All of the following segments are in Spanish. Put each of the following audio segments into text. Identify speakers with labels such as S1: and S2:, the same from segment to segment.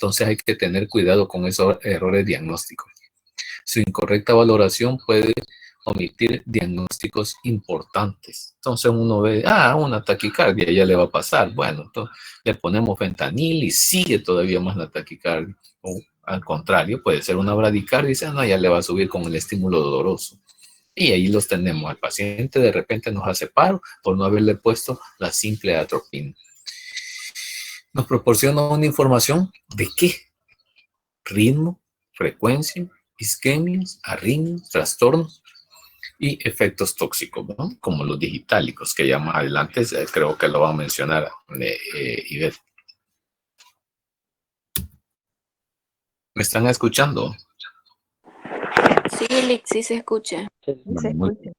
S1: Entonces hay que tener cuidado con esos errores diagnósticos. Su incorrecta valoración puede omitir diagnósticos importantes. Entonces uno ve, una taquicardia, ya le va a pasar. Bueno, entonces le ponemos fentanil y sigue todavía más la taquicardia. O al contrario, puede ser una bradicardia y dice, no, ya le va a subir con el estímulo doloroso. Y ahí los tenemos. Al paciente de repente nos hace paro por no haberle puesto la simple atropina. Nos proporciona una información de qué: ritmo, frecuencia, isquemias, arritmias, trastornos y efectos tóxicos, ¿no? Como los digitálicos, que ya más adelante creo que lo va a mencionar Ivette. ¿Me están escuchando?
S2: Sí, Lick, sí se escucha.
S1: Muy bien.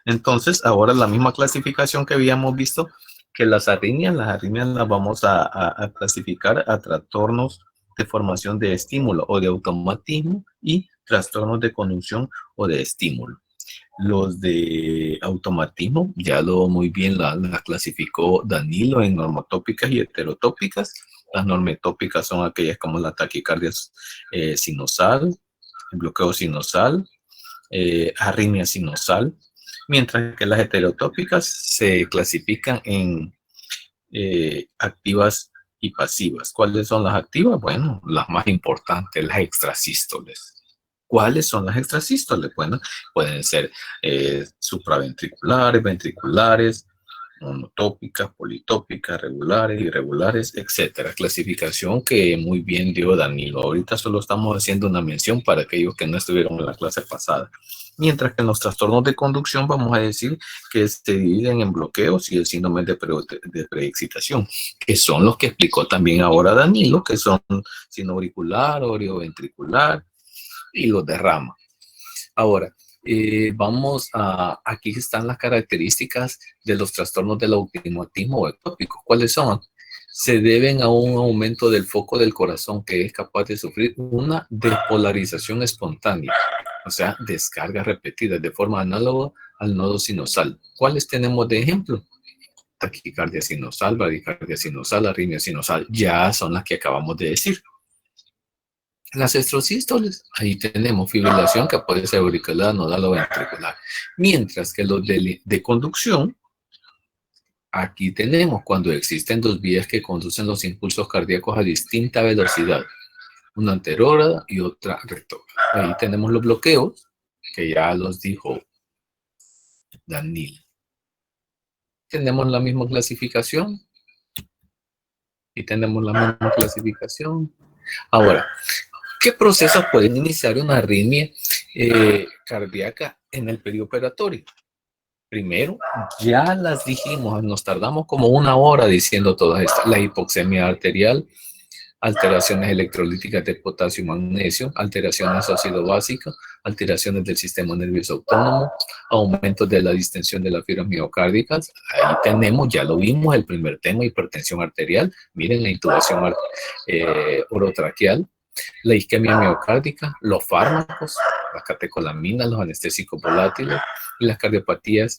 S1: Entonces, ahora la misma clasificación que habíamos visto, que las arritmias las vamos a clasificar a trastornos de formación de estímulo o de automatismo y trastornos de conducción o de estímulo. Los de automatismo, ya lo muy bien la clasificó Danilo en normotópicas y heterotópicas. Las normotópicas son aquellas como la taquicardia sinusal, el bloqueo sinusal, arritmia sinusal, mientras que las heterotópicas se clasifican en activas y pasivas. ¿Cuáles son las activas? Bueno, las más importantes, las extrasístoles. ¿Cuáles son las extrasístoles? Bueno, pueden ser supraventriculares, ventriculares, monotópicas, politópicas, regulares, irregulares, etcétera. Clasificación que muy bien dio Danilo. Ahorita solo estamos haciendo una mención para aquellos que no estuvieron en la clase pasada. Mientras que en los trastornos de conducción vamos a decir que se dividen en bloqueos y el síndrome de preexcitación, que son los que explicó también ahora Danilo, que son sinoauricular, orioventricular y los de rama. Ahora, aquí están las características de los trastornos del automatismo o ectópico. ¿Cuáles son? Se deben a un aumento del foco del corazón que es capaz de sufrir una despolarización espontánea, o sea, descargas repetidas de forma análoga al nodo sinusal. ¿Cuáles tenemos de ejemplo? Taquicardia sinusal, bradicardia sinusal, arritmia sinusal, ya son las que acabamos de decir. Las extrasístoles, ahí tenemos fibrilación que puede ser auricular, nodal o ventricular. Mientras que los de conducción, aquí tenemos cuando existen dos vías que conducen los impulsos cardíacos a distinta velocidad, una anterógrada y otra retrógrada. Ahí tenemos los bloqueos, que ya los dijo Danilo. Tenemos la misma clasificación. Y tenemos la misma clasificación. Ahora, ¿qué procesos pueden iniciar una arritmia cardíaca en el perioperatorio? Primero, ya las dijimos, nos tardamos como 1 hora diciendo todas estas. La hipoxemia arterial, alteraciones electrolíticas de potasio y magnesio, alteraciones ácido básica, alteraciones del sistema nervioso autónomo, aumentos de la distensión de las fibras miocárdicas. Ahí tenemos, ya lo vimos, el primer tema, hipertensión arterial. Miren la intubación orotraqueal, la isquemia miocárdica, los fármacos, las catecolaminas, los anestésicos volátiles y las cardiopatías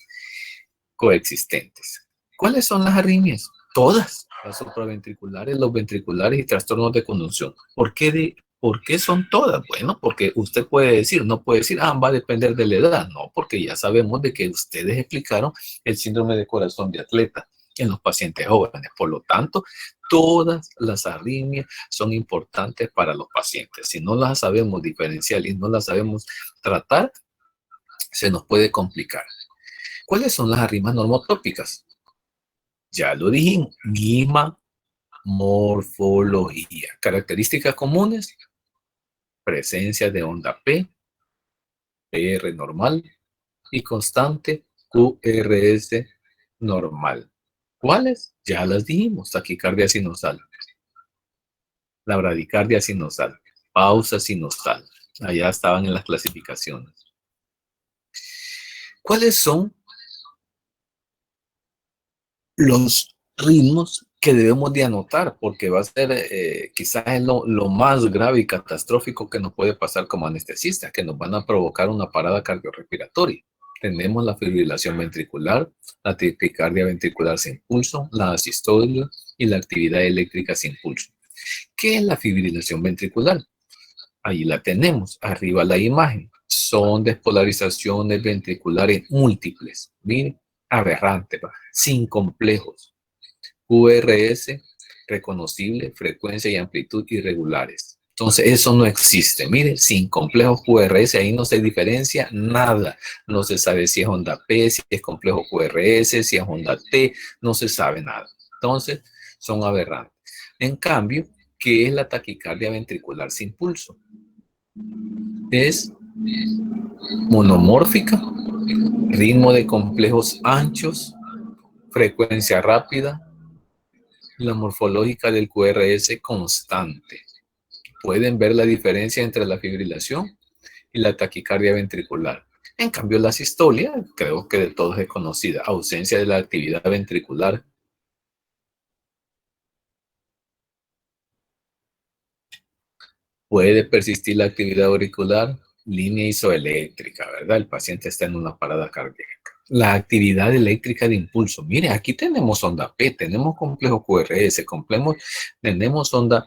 S1: coexistentes. ¿Cuáles son las arritmias? Todas, las supraventriculares, los ventriculares y trastornos de conducción. ¿Por qué son todas? Bueno, porque usted puede decir, no puede decir, va a depender de la edad. No, porque ya sabemos de que ustedes explicaron el síndrome de corazón de atleta en los pacientes jóvenes. Por lo tanto, todas las arritmias son importantes para los pacientes. Si no las sabemos diferenciar y no las sabemos tratar, se nos puede complicar. ¿Cuáles son las arritmias normotópicas? Ya lo dijimos, misma morfología. Características comunes: presencia de onda P, PR normal y constante QRS normal. ¿Cuáles? Ya las dijimos: taquicardia sinusal, la bradicardia sinusal, pausa sinusal. Allá estaban en las clasificaciones. ¿Cuáles son los ritmos que debemos de anotar? Porque va a ser quizás lo más grave y catastrófico que nos puede pasar como anestesistas, que nos van a provocar una parada cardiorrespiratoria. Tenemos la fibrilación ventricular, la taquicardia ventricular sin pulso, la asistolia y la actividad eléctrica sin pulso. ¿Qué es la fibrilación ventricular? Ahí la tenemos, arriba la imagen. Son despolarizaciones ventriculares múltiples. Miren, aberrante, sin complejos. QRS, reconocible, frecuencia y amplitud irregulares. Entonces, eso no existe. Miren, sin complejos QRS, ahí no se diferencia nada. No se sabe si es onda P, si es complejo QRS, si es onda T, no se sabe nada. Entonces, son aberrantes. En cambio, ¿qué es la taquicardia ventricular sin pulso? Es monomórfica, ritmo de complejos anchos, frecuencia rápida, la morfológica del QRS constante. Pueden ver la diferencia entre la fibrilación y la taquicardia ventricular. En cambio, la sistolia, creo que de todos es conocida, ausencia de la actividad ventricular. Puede persistir la actividad auricular, línea isoeléctrica, ¿verdad? El paciente está en una parada cardíaca. La actividad eléctrica de impulso. Mire, aquí tenemos onda P, tenemos complejo QRS, tenemos onda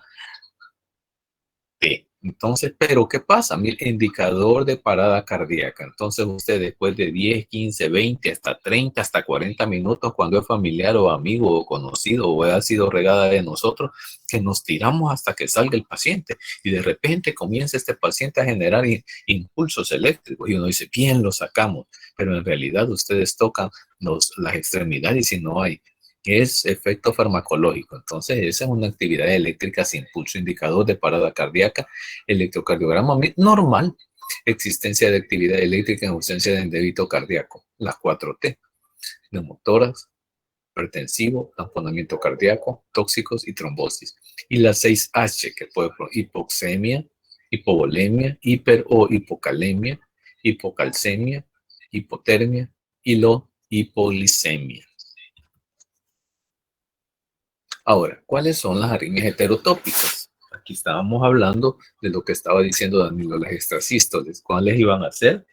S1: P. Entonces, pero ¿qué pasa? Mire, indicador de parada cardíaca. Entonces, usted después de 10, 15, 20, hasta 30, hasta 40 minutos, cuando es familiar o amigo o conocido o ha sido regada de nosotros, que nos tiramos hasta que salga el paciente y de repente comienza este paciente a generar impulsos eléctricos y uno dice, bien, lo sacamos, pero en realidad ustedes tocan las extremidades y no hay. Es efecto farmacológico. Entonces, esa es una actividad eléctrica sin pulso, indicador de parada cardíaca, electrocardiograma normal, existencia de actividad eléctrica en ausencia de débito cardíaco, las 4T, neumotórax, hipertensivo, tamponamiento cardíaco, tóxicos y trombosis. Y las 6H, que puede ser hipoxemia, hipovolemia, hiper o hipocalemia, hipocalcemia, hipotermia y hipoglicemia. Ahora, ¿cuáles son las arritmias heterotópicas? Aquí estábamos hablando de lo que estaba diciendo Danilo, las extrasístoles. ¿Cuáles iban a ser?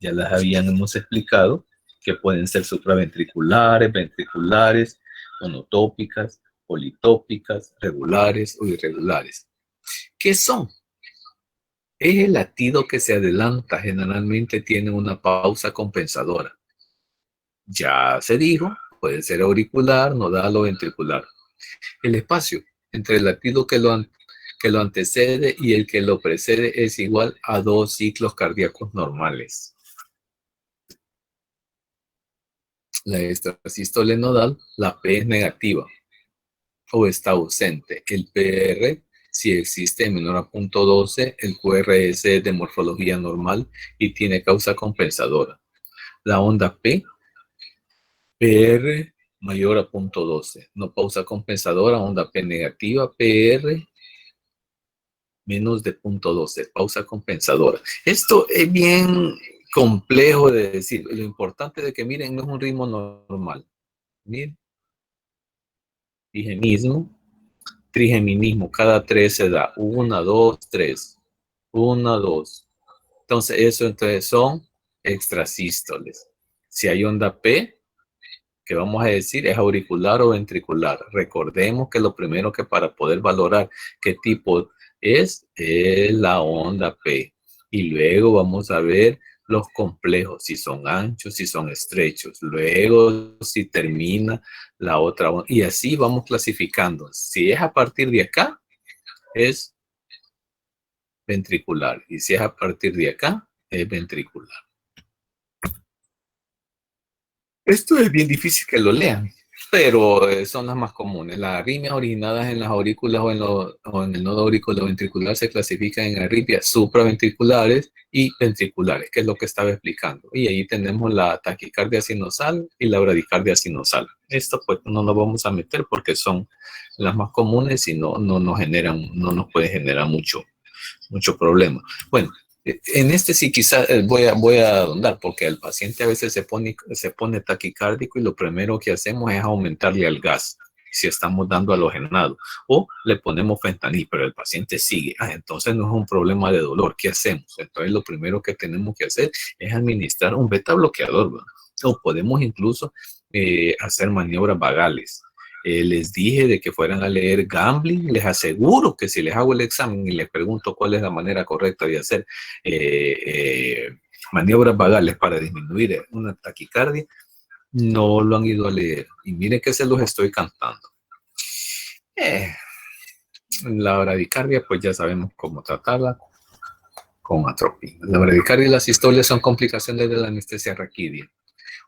S1: Ya las habíamos explicado, que pueden ser supraventriculares, ventriculares, monotópicas, politópicas, regulares o irregulares. ¿Qué son? Es el latido que se adelanta, generalmente tiene una pausa compensadora. Ya se dijo, puede ser auricular, nodal o ventricular. El espacio entre el latido que lo antecede y el que lo precede es igual a 2 ciclos cardíacos normales. La extrasístole nodal, la P es negativa o está ausente. El PR, si existe menor a 0.12, el QRS es de morfología normal y tiene causa compensadora. La onda P, PR mayor a 0.12, no pausa compensadora, onda P negativa, PR menos de 0.12, pausa compensadora. Esto es bien complejo de decir. Lo importante de que miren, no es un ritmo normal. Miren, digemismo, trigeminismo, cada 3 se da 1, 2, 3, 1, 2. Entonces, eso entonces son extrasístoles. Si hay onda P, que vamos a decir es auricular o ventricular. Recordemos que lo primero que para poder valorar qué tipo es la onda P. Y luego vamos a ver los complejos, si son anchos, si son estrechos. Luego si termina la otra onda. Y así vamos clasificando. Si es a partir de acá, es ventricular. Y si es a partir de acá, es ventricular. Esto es bien difícil que lo lean, pero son las más comunes. Las arritmias originadas en las aurículas o en el nodo auriculoventricular se clasifican en arritmias supraventriculares y ventriculares, que es lo que estaba explicando. Y ahí tenemos la taquicardia sinusal y la bradicardia sinusal. Esto pues no nos vamos a meter porque son las más comunes y no nos puede generar mucho problema. Bueno, en este sí quizás voy a ahondar porque el paciente a veces se pone taquicárdico y lo primero que hacemos es aumentarle al gas si estamos dando halogenado o le ponemos fentanil, pero el paciente sigue. Entonces no es un problema de dolor. ¿Qué hacemos? Entonces lo primero que tenemos que hacer es administrar un beta bloqueador, ¿verdad? O podemos incluso hacer maniobras vagales. Les dije de que fueran a leer Gambling. Les aseguro que si les hago el examen y les pregunto cuál es la manera correcta de hacer maniobras vagales para disminuir una taquicardia, no lo han ido a leer. Y miren que se los estoy cantando. La bradicardia, pues ya sabemos cómo tratarla con atropina. La bradicardia y las sistolias son complicaciones de la anestesia raquídea.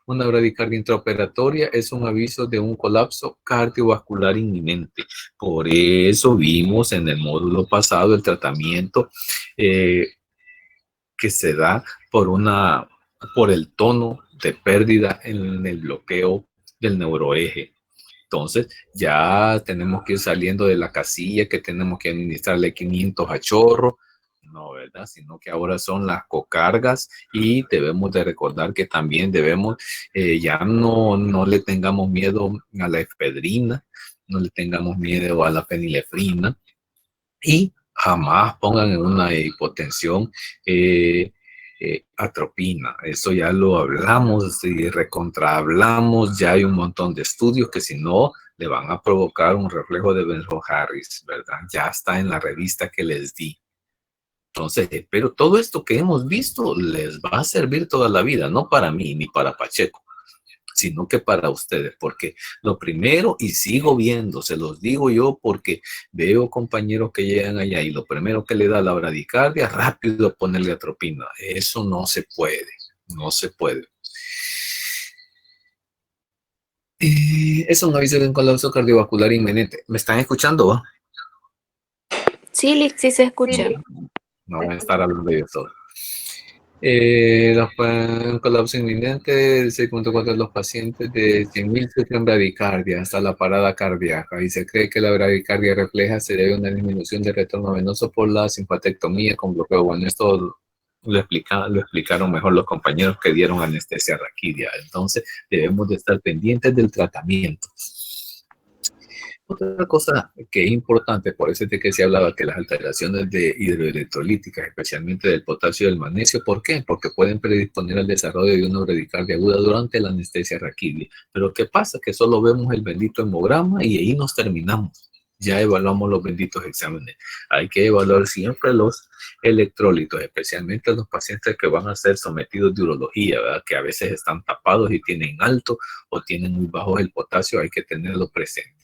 S1: Una bradicardia intraoperatoria es un aviso de un colapso cardiovascular inminente. Por eso vimos en el módulo pasado el tratamiento que se da por el tono de pérdida en el bloqueo del neuroeje. Entonces, ya tenemos que ir saliendo de la casilla que tenemos que administrarle 500 a chorro. No, ¿verdad? Sino que ahora son las cocargas y debemos de recordar que también debemos, ya no le tengamos miedo a la efedrina, no le tengamos miedo a la fenilefrina y jamás pongan en una hipotensión atropina. Eso ya lo hablamos y recontrahablamos. Ya hay un montón de estudios que si no le van a provocar un reflejo de Benzo-Harris, ¿verdad? Ya está en la revista que les di. Entonces, pero todo esto que hemos visto les va a servir toda la vida, no para mí ni para Pacheco, sino que para ustedes, porque lo primero, y sigo viendo, se los digo yo porque veo compañeros que llegan allá y lo primero que le da la bradicardia, rápido ponerle atropina. Eso no se puede, no se puede. Es un aviso de un colapso cardiovascular inminente. ¿Me están escuchando? ¿Va?
S2: Sí, Lick, sí se escucha.
S1: No voy a estar hablando de eso. Un colapso inminente, 6.4 de los pacientes de 100.000 sufren bradicardia hasta la parada cardíaca y se cree que la bradicardia refleja se debe a una disminución de retorno venoso por la simpatectomía con bloqueo. Bueno, esto lo explicaron mejor los compañeros que dieron anestesia raquídea. Entonces debemos de estar pendientes del tratamiento. Otra cosa que es importante, por eso es de que se hablaba que las alteraciones de hidroelectrolíticas, especialmente del potasio y del magnesio, ¿por qué? Porque pueden predisponer al desarrollo de una bradicardia aguda durante la anestesia raquídea. Pero ¿qué pasa? Que solo vemos el bendito hemograma y ahí nos terminamos. Ya evaluamos los benditos exámenes. Hay que evaluar siempre los electrolitos, especialmente los pacientes que van a ser sometidos de urología, ¿verdad? Que a veces están tapados y tienen alto o tienen muy bajo el potasio, hay que tenerlo presente.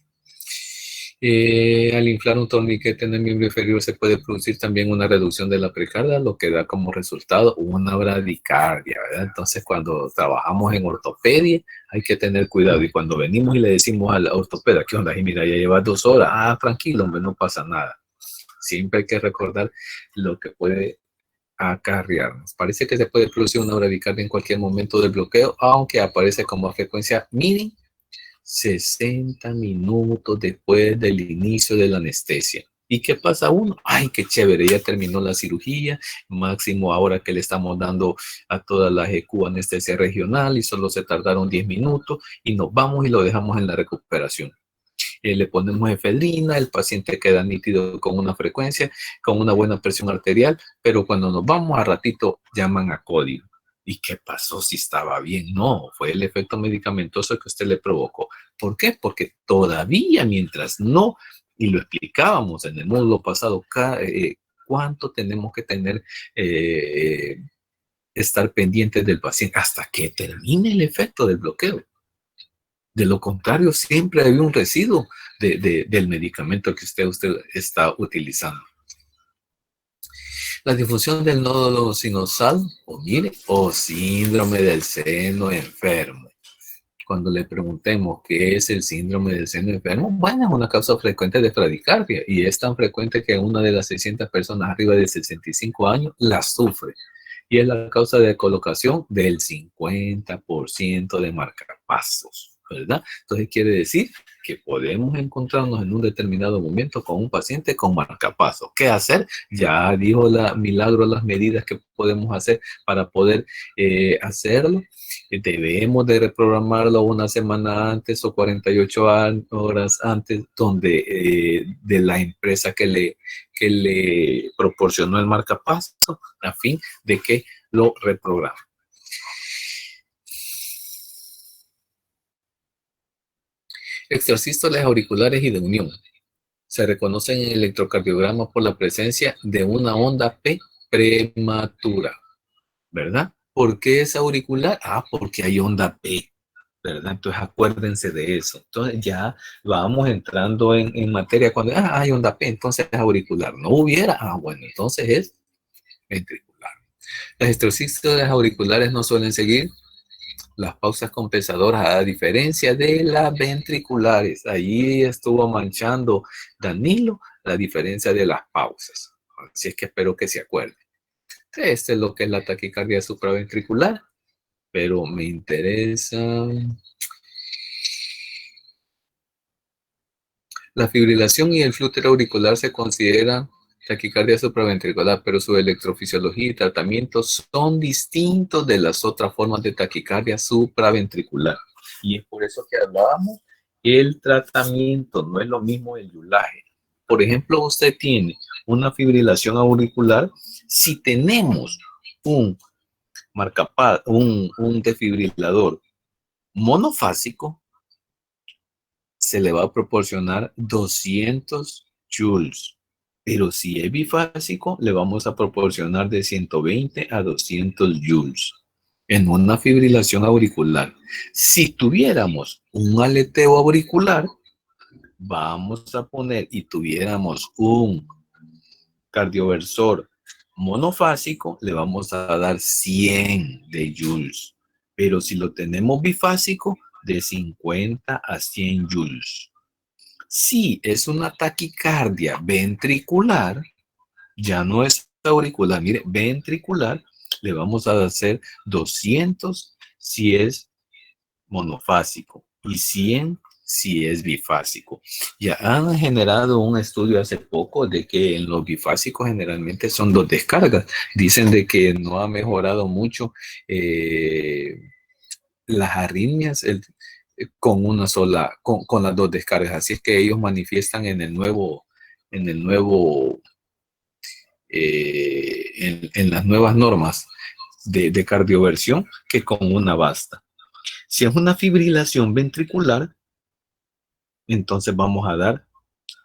S1: Al inflar un torniquete en el miembro inferior se puede producir también una reducción de la precardia, lo que da como resultado una bradicardia, ¿verdad? Entonces, cuando trabajamos en ortopedia, hay que tener cuidado. Y cuando venimos y le decimos al ortopeda, ¿qué onda? Y mira, ya lleva 2 horas. Ah, tranquilo, hombre, no pasa nada. Siempre hay que recordar lo que puede acarrearnos. Parece que se puede producir una bradicardia en cualquier momento del bloqueo, aunque aparece como frecuencia mínima 60 minutos después del inicio de la anestesia. ¿Y qué pasa uno? Ay, qué chévere, ya terminó la cirugía, máximo ahora que le estamos dando a toda la GQ anestesia regional y solo se tardaron 10 minutos y nos vamos y lo dejamos en la recuperación. Le ponemos efedrina, el paciente queda nítido con una frecuencia, con una buena presión arterial, pero cuando nos vamos a ratito llaman a código. ¿Y qué pasó si estaba bien? No, fue el efecto medicamentoso que usted le provocó. ¿Por qué? Porque todavía mientras no, y lo explicábamos en el módulo pasado, cuánto tenemos que tener, estar pendientes del paciente hasta que termine el efecto del bloqueo. De lo contrario, siempre hay un residuo del medicamento que usted está utilizando. La difusión del nódulo sinosal, o síndrome del seno enfermo. Cuando le preguntemos qué es el síndrome del seno enfermo, bueno, es una causa frecuente de bradicardia y es tan frecuente que una de las 600 personas arriba de 65 años la sufre. Y es la causa de colocación del 50% de marcapasos, ¿verdad? Entonces quiere decir que podemos encontrarnos en un determinado momento con un paciente con marcapasos. ¿Qué hacer? Ya dijo Milagro las medidas que podemos hacer para poder hacerlo. Debemos de reprogramarlo una semana antes o 48 horas antes de la empresa que le proporcionó el marcapaso a fin de que lo reprograme. Extrasístoles auriculares y de unión. Se reconocen en el electrocardiograma por la presencia de una onda P prematura, ¿verdad? ¿Por qué es auricular? Ah, porque hay onda P, ¿verdad? Entonces acuérdense de eso. Entonces ya vamos entrando en materia cuando hay onda P, entonces es auricular. No hubiera, bueno, entonces es ventricular. Las extrasístoles auriculares no suelen seguir las pausas compensadoras, a diferencia de las ventriculares. Allí estuvo manchando Danilo la diferencia de las pausas. Así es que espero que se acuerden. Este es lo que es la taquicardia supraventricular, pero me interesa. La fibrilación y el flúter auricular se consideran taquicardia supraventricular, pero su electrofisiología y tratamiento son distintos de las otras formas de taquicardia supraventricular. Y es por eso que hablábamos, el tratamiento no es lo mismo el yulaje. Por ejemplo, usted tiene una fibrilación auricular, si tenemos un marcapad, un desfibrilador monofásico, se le va a proporcionar 200 joules. Pero si es bifásico, le vamos a proporcionar de 120 a 200 joules en una fibrilación auricular. Si tuviéramos un aleteo auricular, vamos a poner y tuviéramos un cardioversor monofásico, le vamos a dar 100 de joules. Pero si lo tenemos bifásico, de 50 a 100 joules. Si es una taquicardia ventricular, ya no es auricular, mire, ventricular, le vamos a hacer 200 si es monofásico y 100 si es bifásico. Ya han generado un estudio hace poco de que en los bifásicos generalmente son 2 descargas. Dicen de que no ha mejorado mucho las arritmias con una sola, con las 2 descargas. Así es que ellos manifiestan en las nuevas normas de cardioversión que con una basta. Si es una fibrilación ventricular, entonces vamos a dar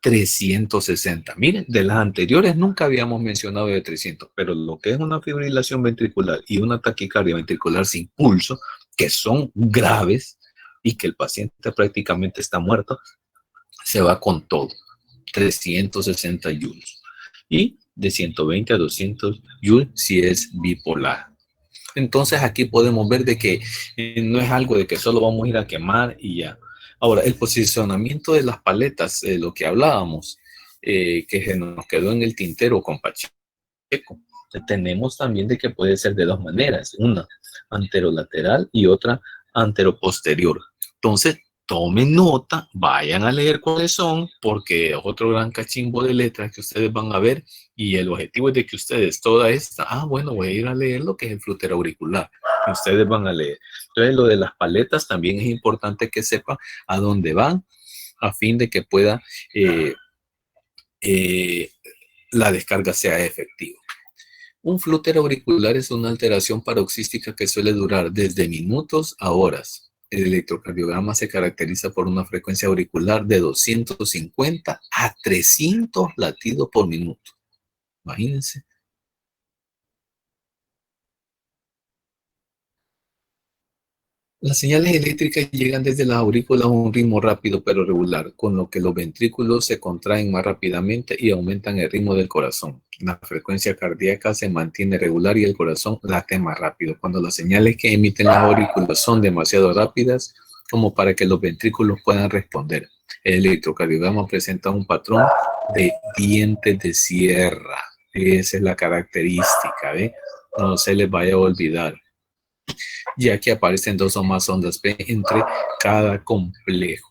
S1: 360. Miren, de las anteriores nunca habíamos mencionado de 300, pero lo que es una fibrilación ventricular y una taquicardia ventricular sin pulso, que son graves y que el paciente prácticamente está muerto, se va con todo. 360 joules. Y de 120 a 200 joules si es bipolar. Entonces aquí podemos ver de que no es algo de que solo vamos a ir a quemar y ya. Ahora, el posicionamiento de las paletas, lo que hablábamos, que se nos quedó en el tintero con Pacheco. Tenemos también de que puede ser de 2 maneras, una anterolateral y otra anteroposterior. Entonces, tomen nota, vayan a leer cuáles son, porque es otro gran cachimbo de letras que ustedes van a ver, y el objetivo es de que ustedes toda esta, bueno, voy a ir a leer lo que es el flúter auricular, que ustedes van a leer. Entonces, lo de las paletas también es importante que sepan a dónde van, a fin de que pueda la descarga sea efectiva. Un flúter auricular es una alteración paroxística que suele durar desde minutos a horas. El electrocardiograma se caracteriza por una frecuencia auricular de 250 a 300 latidos por minuto. Imagínense. Las señales eléctricas llegan desde las aurículas a un ritmo rápido pero regular, con lo que los ventrículos se contraen más rápidamente y aumentan el ritmo del corazón. La frecuencia cardíaca se mantiene regular y el corazón late más rápido. Cuando las señales que emiten las aurículas son demasiado rápidas como para que los ventrículos puedan responder, el electrocardiograma presenta un patrón de dientes de sierra. Esa es la característica, ¿ve? No se les vaya a olvidar, ya que aparecen 2 o más ondas P entre cada complejo.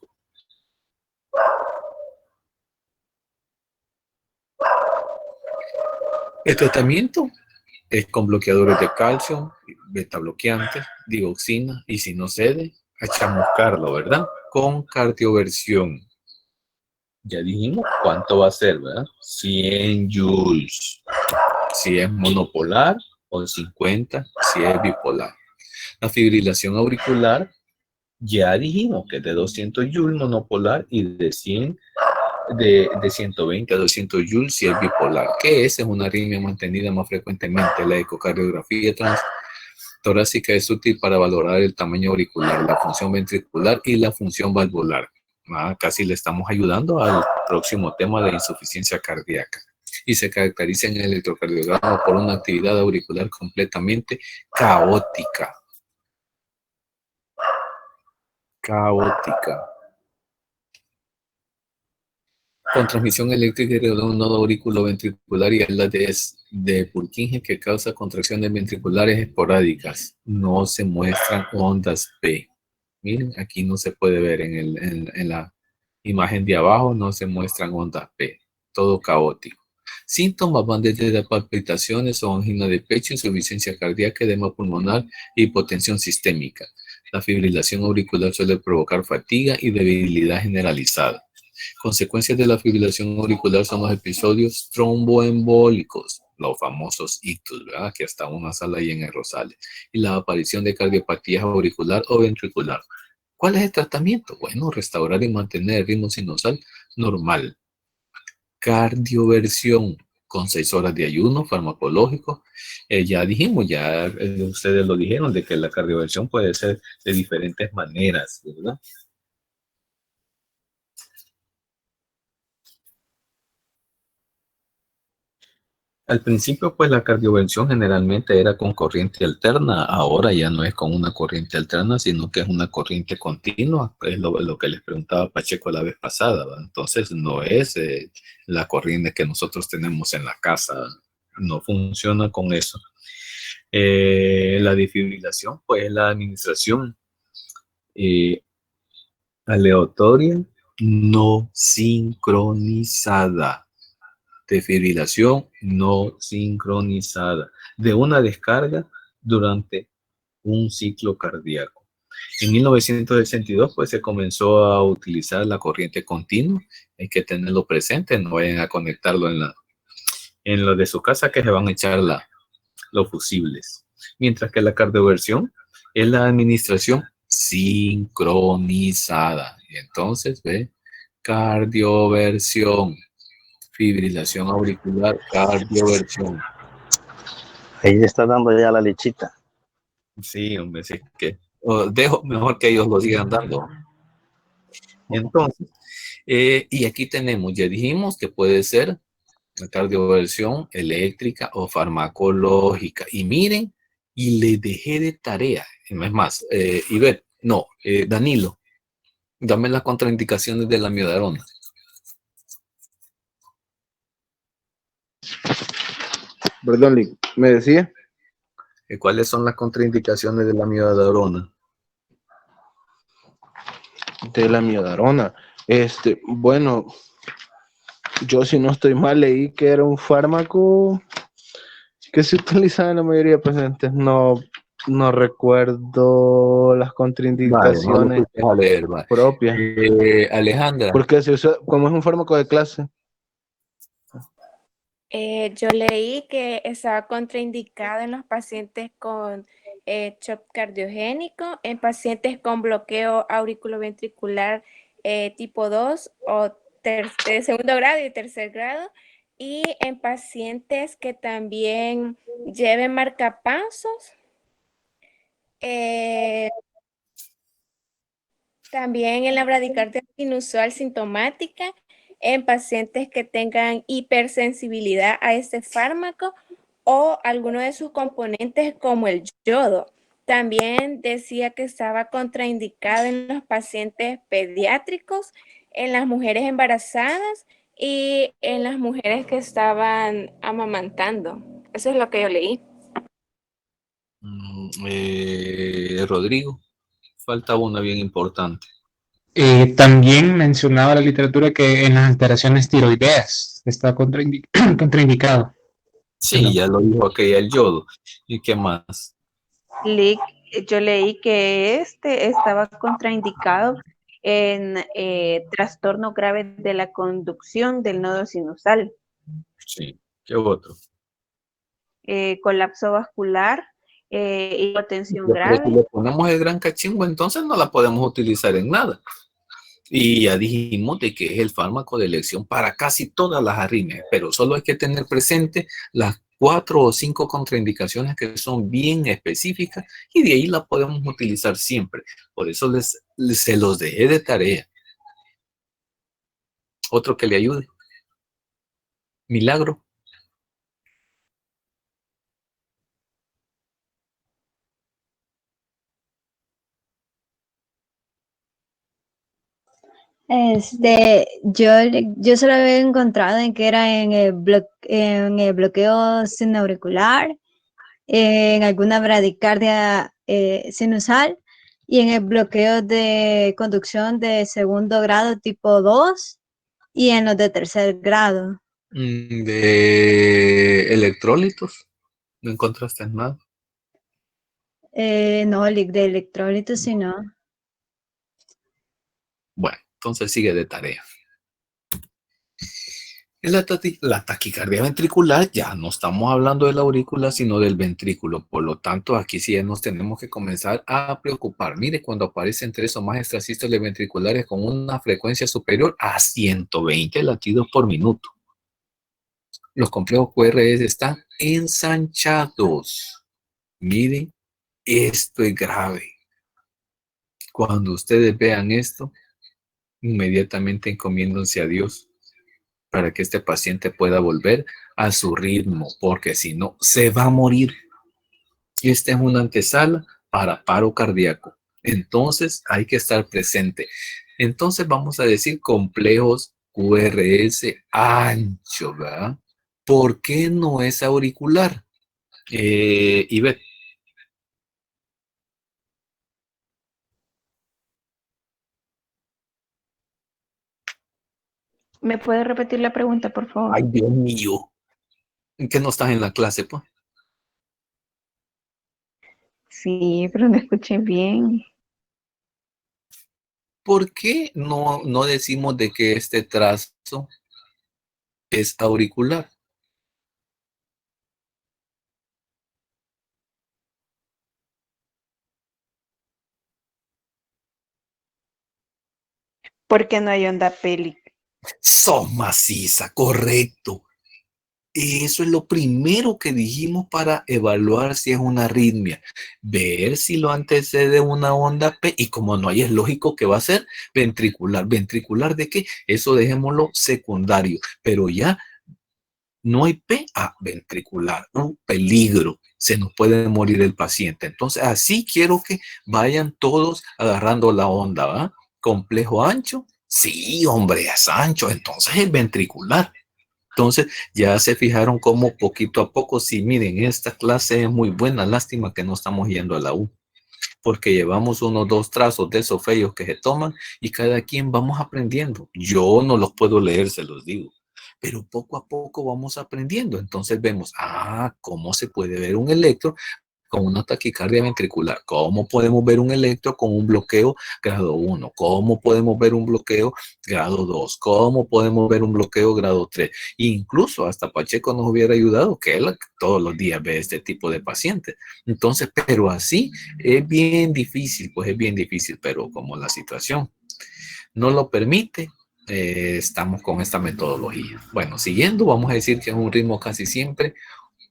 S1: El tratamiento es con bloqueadores de calcio, beta bloqueantes, dioxina, y si no cede, a chamuscarlo, ¿verdad? Con cardioversión. Ya dijimos cuánto va a ser, ¿verdad? 100 joules. Si es monopolar, o 50 si es bipolar. La fibrilación auricular Ya dijimos que es de 200 joules monopolar y de 100 de 120 a 200 joules si es bipolar, que esa es una arritmia mantenida más frecuentemente. La ecocardiografía torácica es útil para valorar el tamaño auricular, la función ventricular y la función valvular. Casi le estamos ayudando al próximo tema de insuficiencia cardíaca. Y se caracteriza en el electrocardiograma por una actividad auricular completamente caótica. Caótica. Con transmisión eléctrica de un nodo auriculoventricular y es la de Purkinje que causa contracciones ventriculares esporádicas. No se muestran ondas P. Miren, aquí no se puede ver en la imagen de abajo, no se muestran ondas P. Todo caótico. Síntomas van desde palpitaciones o angina de pecho, insuficiencia cardíaca, edema pulmonar y hipotensión sistémica. La fibrilación auricular suele provocar fatiga y debilidad generalizada. Consecuencias de la fibrilación auricular son los episodios tromboembólicos, los famosos ictus, ¿verdad? Que hasta una sala ahí en el Rosales, y la aparición de cardiopatía auricular o ventricular. ¿Cuál es el tratamiento? Bueno, restaurar y mantener el ritmo sinusal normal. Cardioversión con 6 horas de ayuno farmacológico. Ya dijimos, ya ustedes lo dijeron, de que la cardioversión puede ser de diferentes maneras, ¿verdad? Al principio, pues la cardioversión generalmente era con corriente alterna, ahora ya no es con una corriente alterna, sino que es una corriente continua, es lo que les preguntaba Pacheco la vez pasada, ¿verdad? Entonces no es la corriente que nosotros tenemos en la casa, no funciona con eso. La defibrilación, pues es la administración eh, aleatoria no sincronizada. Defibrilación no sincronizada de una descarga durante un ciclo cardíaco. En 1962 pues se comenzó a utilizar la corriente continua. Hay que tenerlo presente, no vayan a conectarlo en lo de su casa que se van a echar los fusibles. Mientras que la cardioversión es la administración sincronizada. Y entonces, ve, cardioversión. Fibrilación auricular, cardioversión.
S3: Ahí le está dando ya la lechita.
S1: Sí, hombre, sí que dejo mejor que ellos lo sigan dando. Entonces, y aquí tenemos, ya dijimos que puede ser la cardioversión eléctrica o farmacológica. Y miren, y le dejé de tarea, es más, Ivette, no, Danilo, dame las contraindicaciones de la miodarona.
S4: Perdón, ¿me decía?
S1: ¿Cuáles son las contraindicaciones de la miodarona?
S4: De la miodarona. Bueno, yo si no estoy mal leí que era un fármaco que se utilizaba en la mayoría de pacientes. No recuerdo las
S1: Vale, no lo
S4: contraindicaciones
S1: fuiste a leer, vale.
S4: propias.
S1: Alejandra.
S4: Porque se usa, como es un fármaco de clase.
S2: Yo leí que estaba contraindicado en los pacientes con shock cardiogénico, en pacientes con bloqueo auriculoventricular tipo 2 o de segundo grado y tercer grado, y en pacientes que también lleven marcapasos. También en la bradicardia inusual sintomática en pacientes que tengan hipersensibilidad a este fármaco o alguno de sus componentes como el yodo. También decía que estaba contraindicado en los pacientes pediátricos, en las mujeres embarazadas y en las mujeres que estaban amamantando. Eso es lo que yo leí.
S1: Rodrigo, falta una bien importante.
S5: También mencionaba la literatura que en las alteraciones tiroideas está contraindicado.
S1: Sí,
S5: Perdón.
S1: ya lo dijo aquella el yodo. ¿Y qué más?
S6: Yo leí que estaba contraindicado en trastorno grave de la conducción del nodo sinusal,
S1: Sí, ¿qué otro?
S6: colapso vascular hipotensión
S1: Pero si
S6: grave.
S1: le ponemos el gran cachimbo, entonces no la podemos utilizar en nada. Y ya dijimos de que es el fármaco de elección para casi todas las arritmias, pero solo hay que tener presente las 4 o 5 contraindicaciones que son bien específicas y de ahí la podemos utilizar siempre. Por eso se los dejé de tarea. Otro que le ayude. Milagro.
S7: Yo solo había encontrado en que era en el bloqueo sinoauricular, en alguna bradicardia sinusal y en el bloqueo de conducción de segundo grado tipo 2 y en los de tercer grado.
S1: De electrolitos. ¿No encontraste nada?
S7: No, de electrolitos, sino.
S1: Bueno, entonces sigue de tarea. En la taquicardia ventricular ya no estamos hablando de la aurícula, sino del ventrículo. Por lo tanto, aquí sí ya nos tenemos que comenzar a preocupar. Mire, cuando aparecen 3 o más extrasístoles ventriculares con una frecuencia superior a 120 latidos por minuto. Los complejos QRS están ensanchados. Miren, esto es grave. Cuando ustedes vean esto, inmediatamente encomiéndense a Dios para que este paciente pueda volver a su ritmo, porque si no, se va a morir. Esta es una antesala para paro cardíaco. Entonces, hay que estar presente. Entonces, vamos a decir complejos QRS ancho, ¿verdad? ¿Por qué no es auricular? Ivette.
S6: ¿Me puede repetir la pregunta, por favor?
S1: Ay, Dios mío. ¿En qué no estás en la clase, pues?
S6: Sí, pero no escuché bien.
S1: ¿Por qué no decimos de que este trazo es auricular?
S6: Porque no hay onda pélica.
S1: Sos maciza, correcto. Eso es lo primero que dijimos para evaluar si es una arritmia. Ver si lo antecede una onda P y como no hay, es lógico que va a ser ventricular. ¿Ventricular de qué? Eso dejémoslo secundario. Pero ya no hay P, ventricular. Un peligro. Se nos puede morir el paciente. Entonces, así quiero que vayan todos agarrando la onda, ¿va? Complejo ancho. Sí, hombre, es ancho. Entonces es ventricular. Entonces, ya se fijaron cómo poquito a poco, sí, miren, esta clase es muy buena, lástima que no estamos yendo a la U, porque llevamos unos 2 trazos de esos feos que se toman y cada quien vamos aprendiendo. Yo no los puedo leer, se los digo, pero poco a poco vamos aprendiendo. Entonces vemos, cómo se puede ver un electro con una taquicardia ventricular. ¿Cómo podemos ver un electro con un bloqueo grado 1? ¿Cómo podemos ver un bloqueo grado 2? ¿Cómo podemos ver un bloqueo grado 3? Incluso hasta Pacheco nos hubiera ayudado, que él todos los días ve este tipo de pacientes. Entonces, pero así es bien difícil, pues es bien difícil, pero como la situación no lo permite, estamos con esta metodología. Bueno, siguiendo, vamos a decir que es un ritmo casi siempre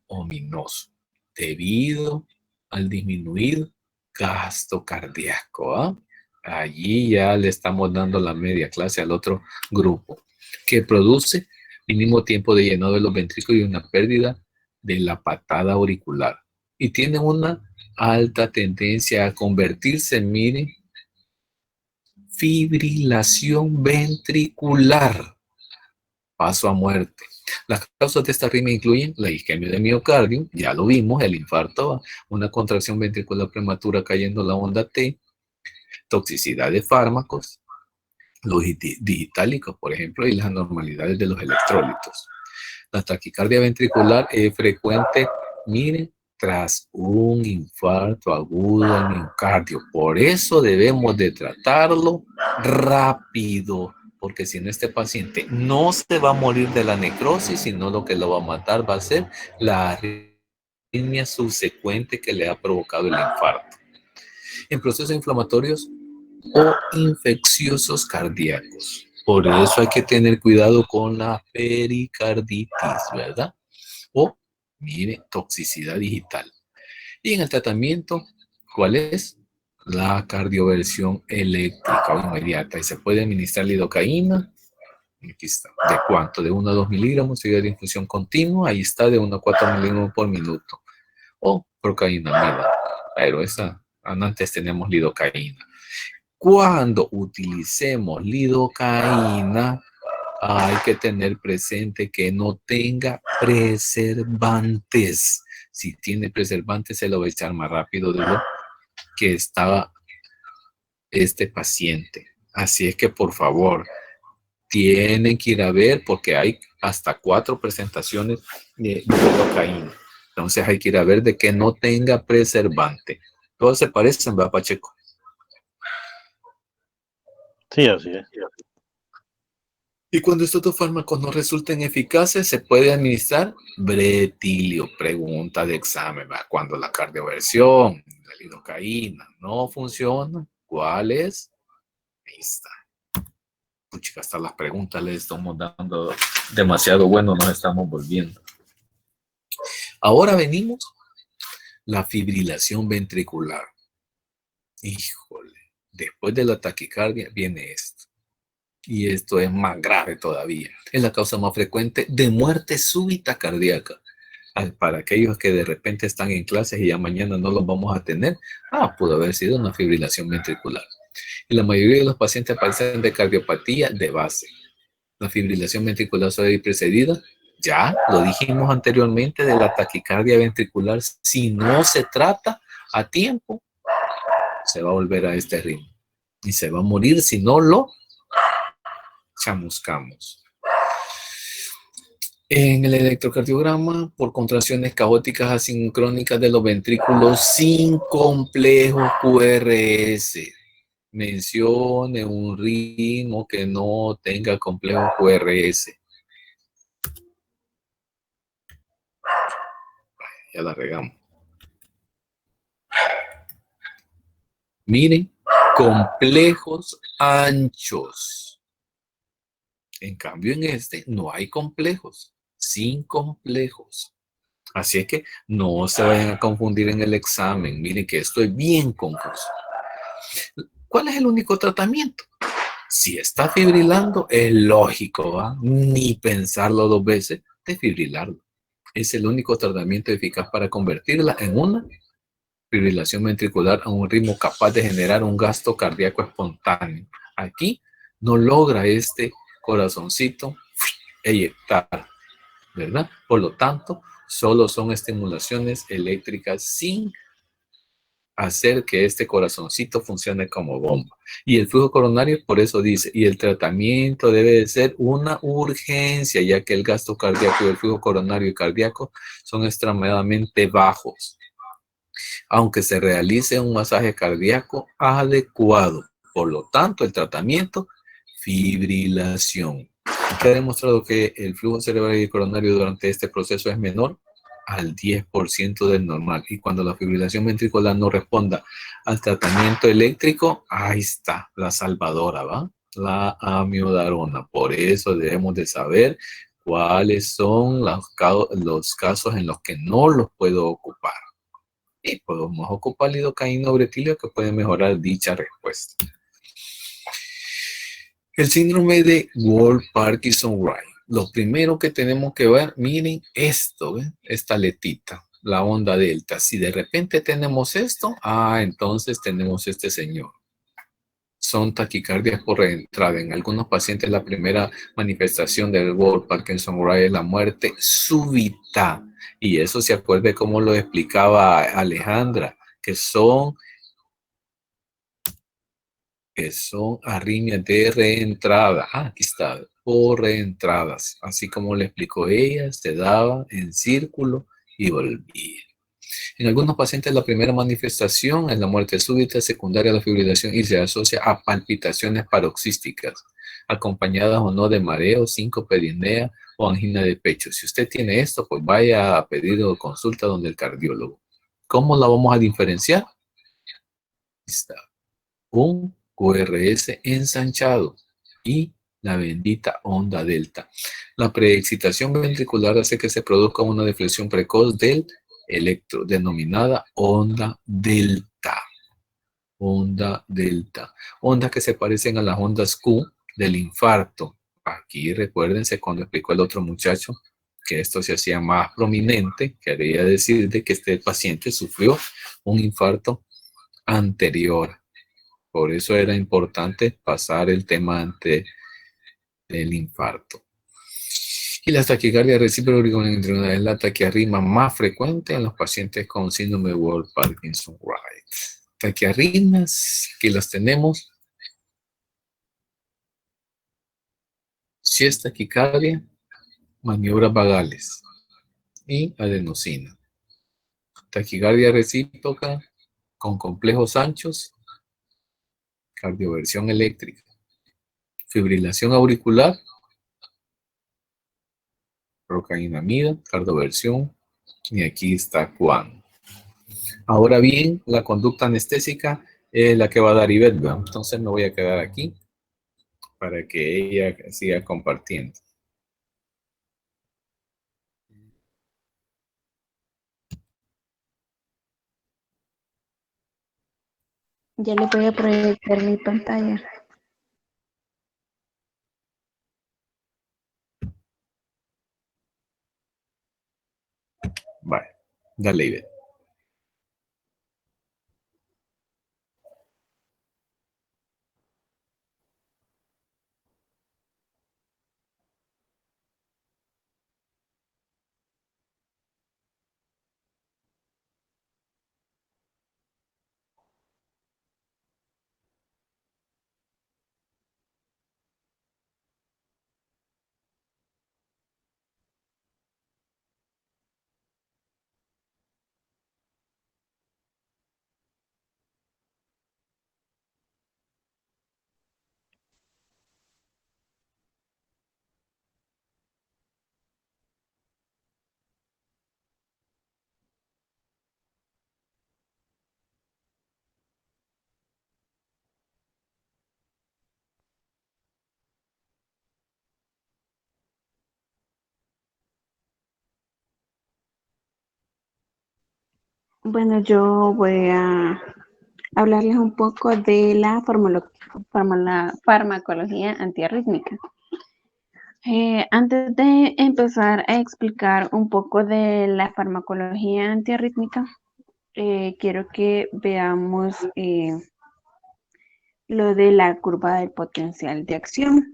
S1: ominoso, debido al disminuir gasto cardíaco. Allí ya le estamos dando la media clase al otro grupo, que produce mínimo tiempo de llenado de los ventrículos y una pérdida de la patada auricular. Y tiene una alta tendencia a convertirse, miren, fibrilación ventricular, paso a muerte. Las causas de esta arritmia incluyen la isquemia de miocardio, ya lo vimos, el infarto, una contracción ventricular prematura cayendo la onda T, toxicidad de fármacos, los digitálicos, por ejemplo, y las anormalidades de los electrolitos. La taquicardia ventricular es frecuente, miren, tras un infarto agudo al miocardio. Por eso debemos de tratarlo rápido, porque si no, este paciente no se va a morir de la necrosis, sino lo que lo va a matar va a ser la arritmia arritmia subsecuente que le ha provocado el infarto. En procesos inflamatorios o infecciosos cardíacos. Por eso hay que tener cuidado con la pericarditis, ¿verdad? O, mire, toxicidad digital. Y en el tratamiento, ¿cuál es? La cardioversión eléctrica o inmediata. Y se puede administrar lidocaína. Aquí está. ¿De cuánto? De 1 a 2 miligramos. Sigue de infusión continua. Ahí está, de 1 a 4 miligramos por minuto. O procainamida. Pero esa, antes tenemos lidocaína. Cuando utilicemos lidocaína, hay que tener presente que no tenga preservantes. Si tiene preservantes, se lo va a echar más rápido de lo que estaba este paciente. Así es que, por favor, tienen que ir a ver porque hay hasta 4 presentaciones de lidocaína. Entonces hay que ir a ver de que no tenga preservante. Todos se parecen, ¿verdad, Pacheco?
S3: Sí, así es.
S1: Y cuando estos dos fármacos no resulten eficaces, se puede administrar bretilio. Pregunta de examen, ¿va? Cuando la cardioversión, la lidocaína no funciona, ¿cuál es? Ahí está. Puchica, hasta las preguntas le estamos dando demasiado bueno, nos estamos volviendo. Ahora venimos la fibrilación ventricular. Híjole, después de la taquicardia viene esto. Y esto es más grave todavía. Es la causa más frecuente de muerte súbita cardíaca. Para aquellos que de repente están en clases y ya mañana no los vamos a tener, pudo haber sido una fibrilación ventricular. Y la mayoría de los pacientes padecen de cardiopatía de base. La fibrilación ventricular suele ir precedida, ya lo dijimos anteriormente, de la taquicardia ventricular. Si no se trata a tiempo, se va a volver a este ritmo. Y se va a morir si no lo chamuscamos. En el electrocardiograma, por contracciones caóticas asincrónicas de los ventrículos sin complejo QRS. Mencione un ritmo que no tenga complejo QRS. Ya la regamos. Miren, complejos anchos. En cambio, en este no hay complejos, sin complejos. Así es que no se vayan a confundir en el examen. Miren que esto es bien confuso. ¿Cuál es el único tratamiento? Si está fibrilando, es lógico, ¿va? Ni pensarlo 2 veces, desfibrilarlo. Es el único tratamiento eficaz para convertirla en una fibrilación ventricular a un ritmo capaz de generar un gasto cardíaco espontáneo. Aquí no logra este corazoncito eyectar, ¿verdad? Por lo tanto, solo son estimulaciones eléctricas sin hacer que este corazoncito funcione como bomba. Y el flujo coronario, por eso dice, y el tratamiento debe de ser una urgencia, ya que el gasto cardíaco y el flujo coronario y cardíaco son extremadamente bajos, aunque se realice un masaje cardíaco adecuado. Por lo tanto, el tratamiento, fibrilación. Que ha demostrado que el flujo cerebral y coronario durante este proceso es menor al 10% del normal. Y cuando la fibrilación ventricular no responda al tratamiento eléctrico, ahí está la salvadora, ¿va? La amiodarona. Por eso debemos de saber cuáles son los casos en los que no los puedo ocupar. Y podemos ocupar lidocaína o bretilio que puede mejorar dicha respuesta. El síndrome de Wolff-Parkinson-White. Lo primero que tenemos que ver, miren esto, ¿ven? Esta letita, la onda delta. Si de repente tenemos esto, entonces tenemos este señor. Son taquicardias por reentrada. En algunos pacientes la primera manifestación del Wolff-Parkinson-White es la muerte súbita. Y eso se acuerde como lo explicaba Alejandra, que son arritmias de reentrada. Aquí está, por reentradas. Así como le explicó ella, se daba en círculo y volvía. En algunos pacientes la primera manifestación es la muerte súbita secundaria a la fibrilación y se asocia a palpitaciones paroxísticas, acompañadas o no de mareo, síncope, disnea o angina de pecho. Si usted tiene esto, pues vaya a pedir consulta donde el cardiólogo. ¿Cómo la vamos a diferenciar? Está un QRS ensanchado y la bendita onda delta. La preexcitación ventricular hace que se produzca una deflexión precoz del electro, denominada onda delta. Onda delta. Ondas que se parecen a las ondas Q del infarto. Aquí recuérdense cuando explicó el otro muchacho que esto se hacía más prominente, quería decir de que este paciente sufrió un infarto anterior. Por eso era importante pasar el tema ante el infarto. Y la taquicardia recíproca es la taquiarritmia más frecuente en los pacientes con síndrome de Wolff-Parkinson-White. Taquiarritmias, aquí las tenemos. Si es taquicardia, maniobras vagales y adenosina. Taquicardia recíproca con complejos anchos, cardioversión eléctrica. Fibrilación auricular, procainamida, cardioversión, y aquí está Juan. Ahora bien, la conducta anestésica es la que va a dar Ivette, ¿verdad? Entonces me voy a quedar aquí para que ella siga compartiendo.
S6: Ya le voy a proyectar mi pantalla.
S1: Vale, dale Ivette.
S6: Bueno, yo voy a hablarles un poco de la farmacología antiarrítmica. Antes de empezar a explicar un poco de la farmacología antiarrítmica, quiero que veamos lo de la curva del potencial de acción.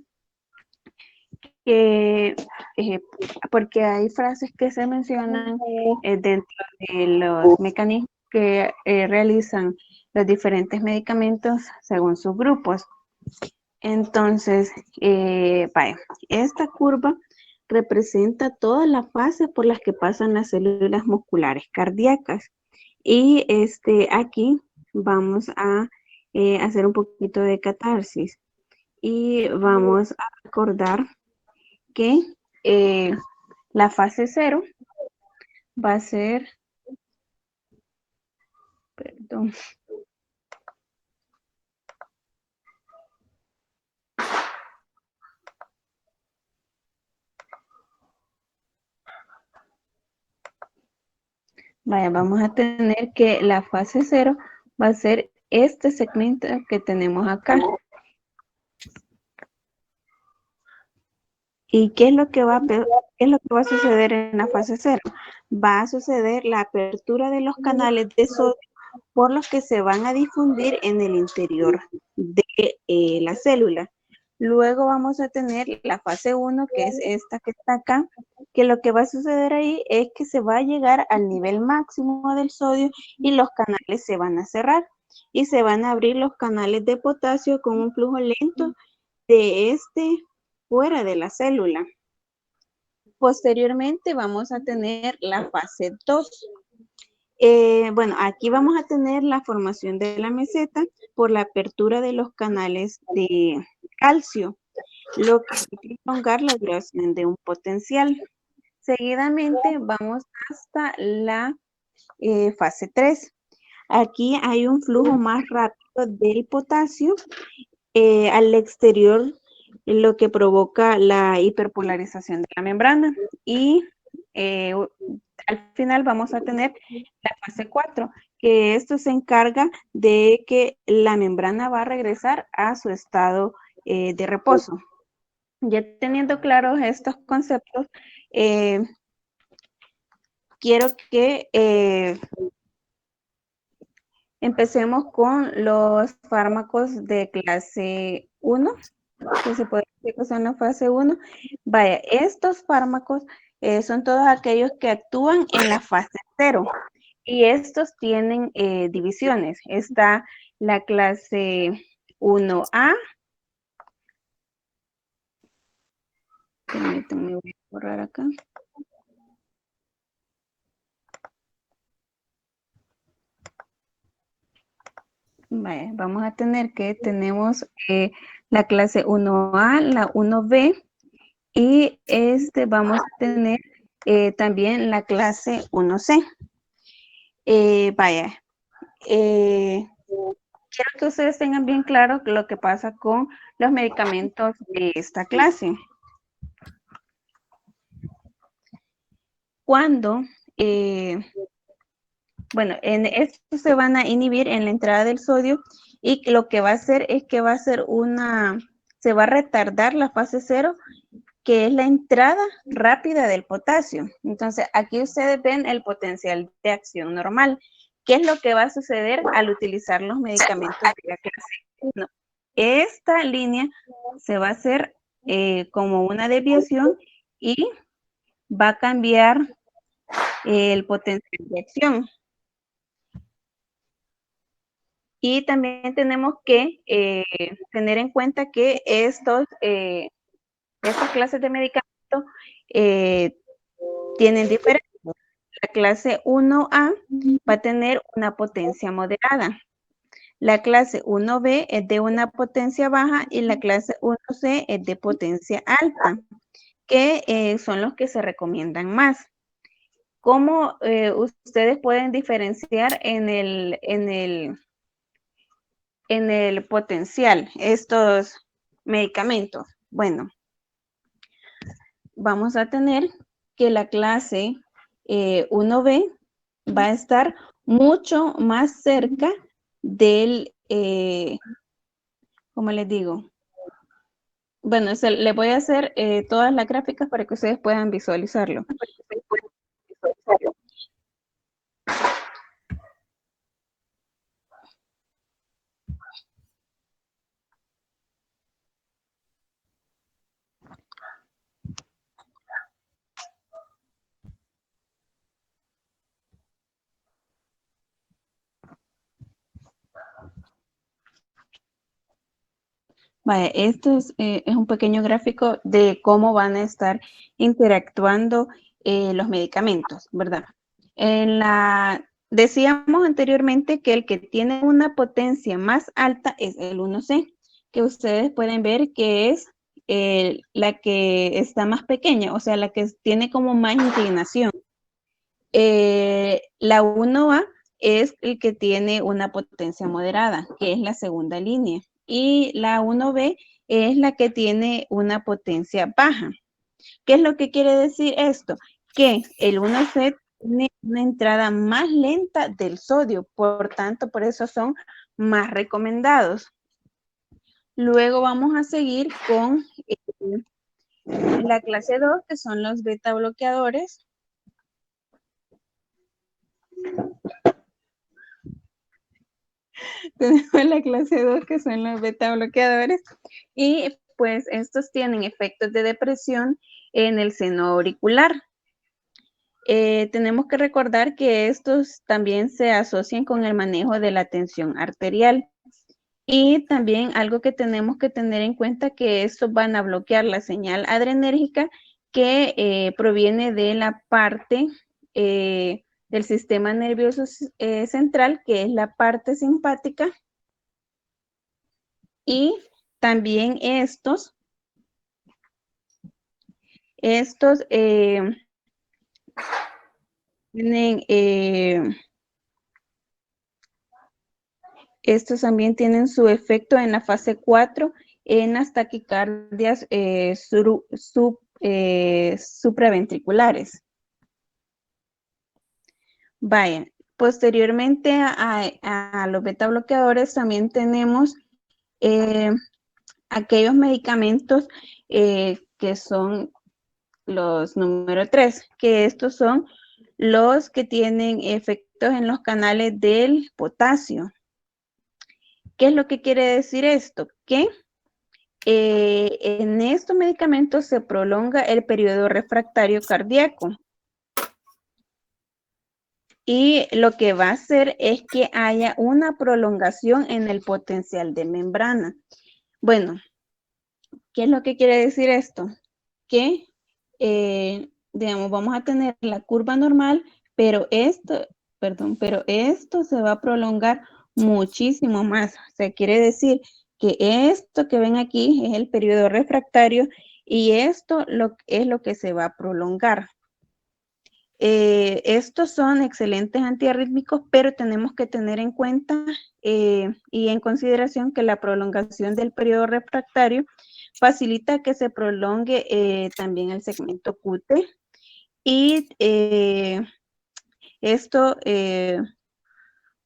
S6: Porque hay frases que se mencionan dentro de los mecanismos que realizan los diferentes medicamentos según sus grupos. Entonces, vaya, esta curva representa todas las fases por las que pasan las células musculares cardíacas. Y aquí vamos a hacer un poquito de catarsis. Y vamos a recordar que la fase 0 va a ser, perdón, vaya, vamos a tener que la fase 0 va a ser este segmento que tenemos acá. ¿Y qué es lo que va a suceder en la fase 0? Va a suceder la apertura de los canales de sodio por los que se van a difundir en el interior de la célula. Luego vamos a tener la fase 1, que es esta que está acá, que lo que va a suceder ahí es que se va a llegar al nivel máximo del sodio y los canales se van a cerrar y se van a abrir los canales de potasio con un flujo lento de fuera de la célula. Posteriormente vamos a tener la fase 2. Bueno, aquí vamos a tener la formación de la meseta por la apertura de los canales de calcio. lo que va a prolongar la duración de un potencial. Seguidamente vamos hasta la fase 3. Aquí hay un flujo más rápido del potasio al exterior, lo que provoca la hiperpolarización de la membrana. Y al final vamos a tener la fase 4, que esto se encarga de que la membrana va a regresar a su estado de reposo. Ya teniendo claros estos conceptos, quiero que empecemos con los fármacos de clase 1, que se puede decir que son la fase 1. Vaya, estos fármacos son todos aquellos que actúan en la fase 0 y estos tienen divisiones. Está la clase 1A. Permítanme, voy a borrar acá. Vaya, vamos a tener que tenemos la clase 1A, la 1B y vamos a tener también la clase 1C. Vaya, quiero que ustedes tengan bien claro lo que pasa con los medicamentos de esta clase. Cuando, bueno, en esto se van a inhibir en la entrada del sodio y lo que va a hacer es que va a ser se va a retardar la fase 0, que es la entrada rápida del potasio. Entonces, aquí ustedes ven el potencial de acción normal. ¿Qué es lo que va a suceder al utilizar los medicamentos de la clase 1? Esta línea se va a hacer como una desviación y va a cambiar el potencial de acción. Y también tenemos que tener en cuenta que estas clases de medicamentos tienen diferencias. La clase 1A va a tener una potencia moderada. La clase 1B es de una potencia baja y la clase 1C es de potencia alta, que son los que se recomiendan más. ¿Cómo ustedes pueden diferenciar en el potencial estos medicamentos? Bueno, vamos a tener que la clase 1B va a estar mucho más cerca del, ¿cómo les digo? Bueno, les voy a hacer todas las gráficas para que ustedes puedan visualizarlo. Vaya, esto es un pequeño gráfico de cómo van a estar interactuando los medicamentos, ¿verdad? Decíamos anteriormente que el que tiene una potencia más alta es el 1C, que ustedes pueden ver que es la que está más pequeña, o sea, la que tiene como más inclinación. La 1A es el que tiene una potencia moderada, que es la segunda línea. Y la 1B es la que tiene una potencia baja. ¿Qué es lo que quiere decir esto? Que el 1C tiene una entrada más lenta del sodio, por tanto, por eso son más recomendados. Luego vamos a seguir con la clase 2, que son los beta bloqueadores. Tenemos la clase 2, que son los beta bloqueadores, y pues estos tienen efectos de depresión en el seno auricular. Tenemos que recordar que estos también se asocian con el manejo de la tensión arterial. Y también algo que tenemos que tener en cuenta, que estos van a bloquear la señal adrenérgica que proviene de la parte del sistema nervioso central, que es la parte simpática. Y también estos Estos tienen, estos también tienen su efecto en la fase 4 en las taquicardias supraventriculares. Vaya, posteriormente a los beta bloqueadores también tenemos aquellos medicamentos que son los número 3, que estos son los que tienen efectos en los canales del potasio. ¿Qué es lo que quiere decir esto? Que en estos medicamentos se prolonga el periodo refractario cardíaco. Y lo que va a hacer es que haya una prolongación en el potencial de membrana. Bueno, ¿qué es lo que quiere decir esto? Que, digamos, vamos a tener la curva normal, pero esto se va a prolongar muchísimo más. O sea, quiere decir que esto que ven aquí es el periodo refractario y esto es lo que se va a prolongar. Estos son excelentes antiarrítmicos, pero tenemos que tener en cuenta y en consideración que la prolongación del periodo refractario facilita que se prolongue también el segmento QT y esto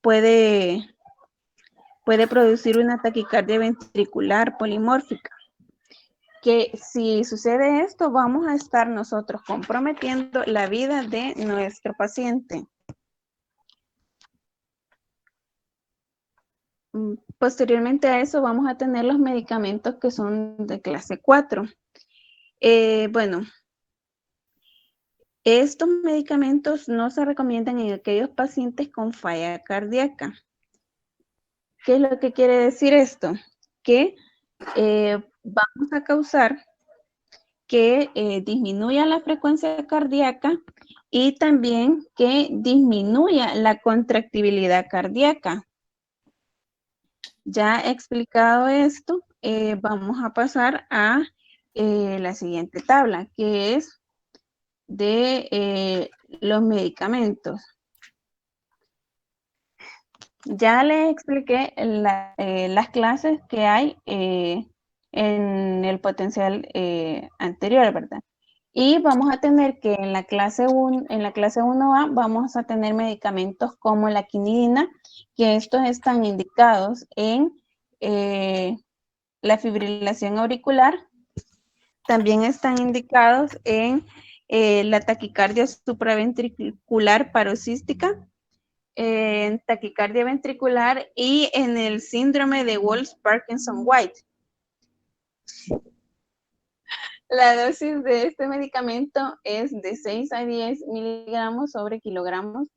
S6: puede producir una taquicardia ventricular polimórfica. Que si sucede esto, vamos a estar nosotros comprometiendo la vida de nuestro paciente. Posteriormente a eso vamos a tener los medicamentos que son de clase 4. Bueno, estos medicamentos no se recomiendan en aquellos pacientes con falla cardíaca. ¿Qué es lo que quiere decir esto? Que vamos a causar que disminuya la frecuencia cardíaca y también que disminuya la contractibilidad cardíaca. Ya explicado esto, vamos a pasar a la siguiente tabla, que es de los medicamentos. Ya les expliqué las clases que hay en el potencial anterior, ¿verdad? Y vamos a tener que en la clase 1A vamos a tener medicamentos como la quinidina, que estos están indicados en la fibrilación auricular. También están indicados en la taquicardia supraventricular paroxística, en taquicardia ventricular y en el síndrome de Wolff-Parkinson-White. La dosis de este medicamento es de 6 a 10 miligramos sobre kilogramos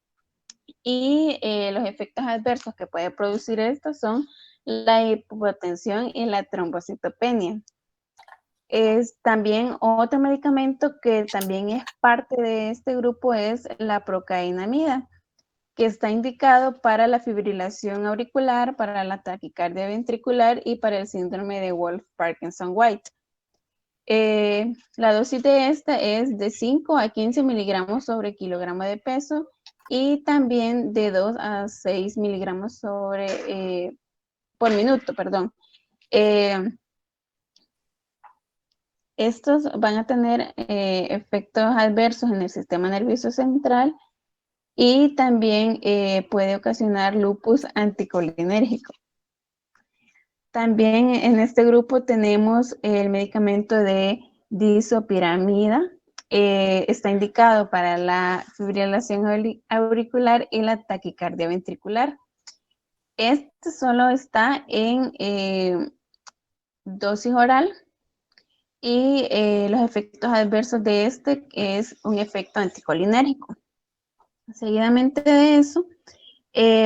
S6: y los efectos adversos que puede producir esto son la hipotensión y la trombocitopenia. Es también otro medicamento que también es parte de este grupo es la procainamida, que está indicado para la fibrilación auricular, para la taquicardia ventricular y para el síndrome de Wolff-Parkinson-White. La dosis de esta es de 5 a 15 miligramos sobre kilogramo de peso y también de 2 a 6 miligramos por minuto, perdón. Estos van a tener efectos adversos en el sistema nervioso central y también puede ocasionar lupus anticolinérgico. También en este grupo tenemos el medicamento de disopiramida. Está indicado para la fibrilación auricular y la taquicardia ventricular. Este solo está en dosis oral y los efectos adversos de este es un efecto anticolinérgico. Seguidamente de eso,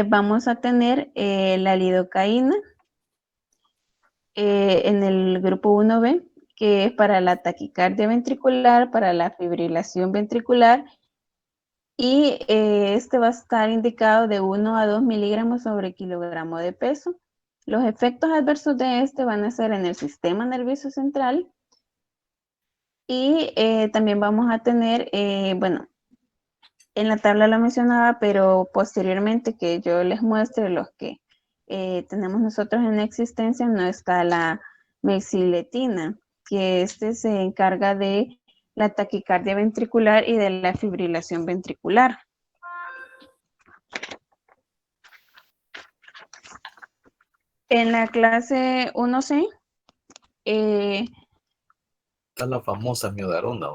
S6: vamos a tener la lidocaína en el grupo 1B, que es para la taquicardia ventricular, para la fibrilación ventricular, y este va a estar indicado de 1 a 2 miligramos sobre kilogramo de peso. Los efectos adversos de este van a ser en el sistema nervioso central, Y también vamos a tener, bueno, en la tabla lo mencionaba, pero posteriormente que yo les muestre los que tenemos nosotros en existencia, no está la mexiletina, que se encarga de la taquicardia ventricular y de la fibrilación ventricular. En la clase 1C,
S1: Está la famosa miodarona.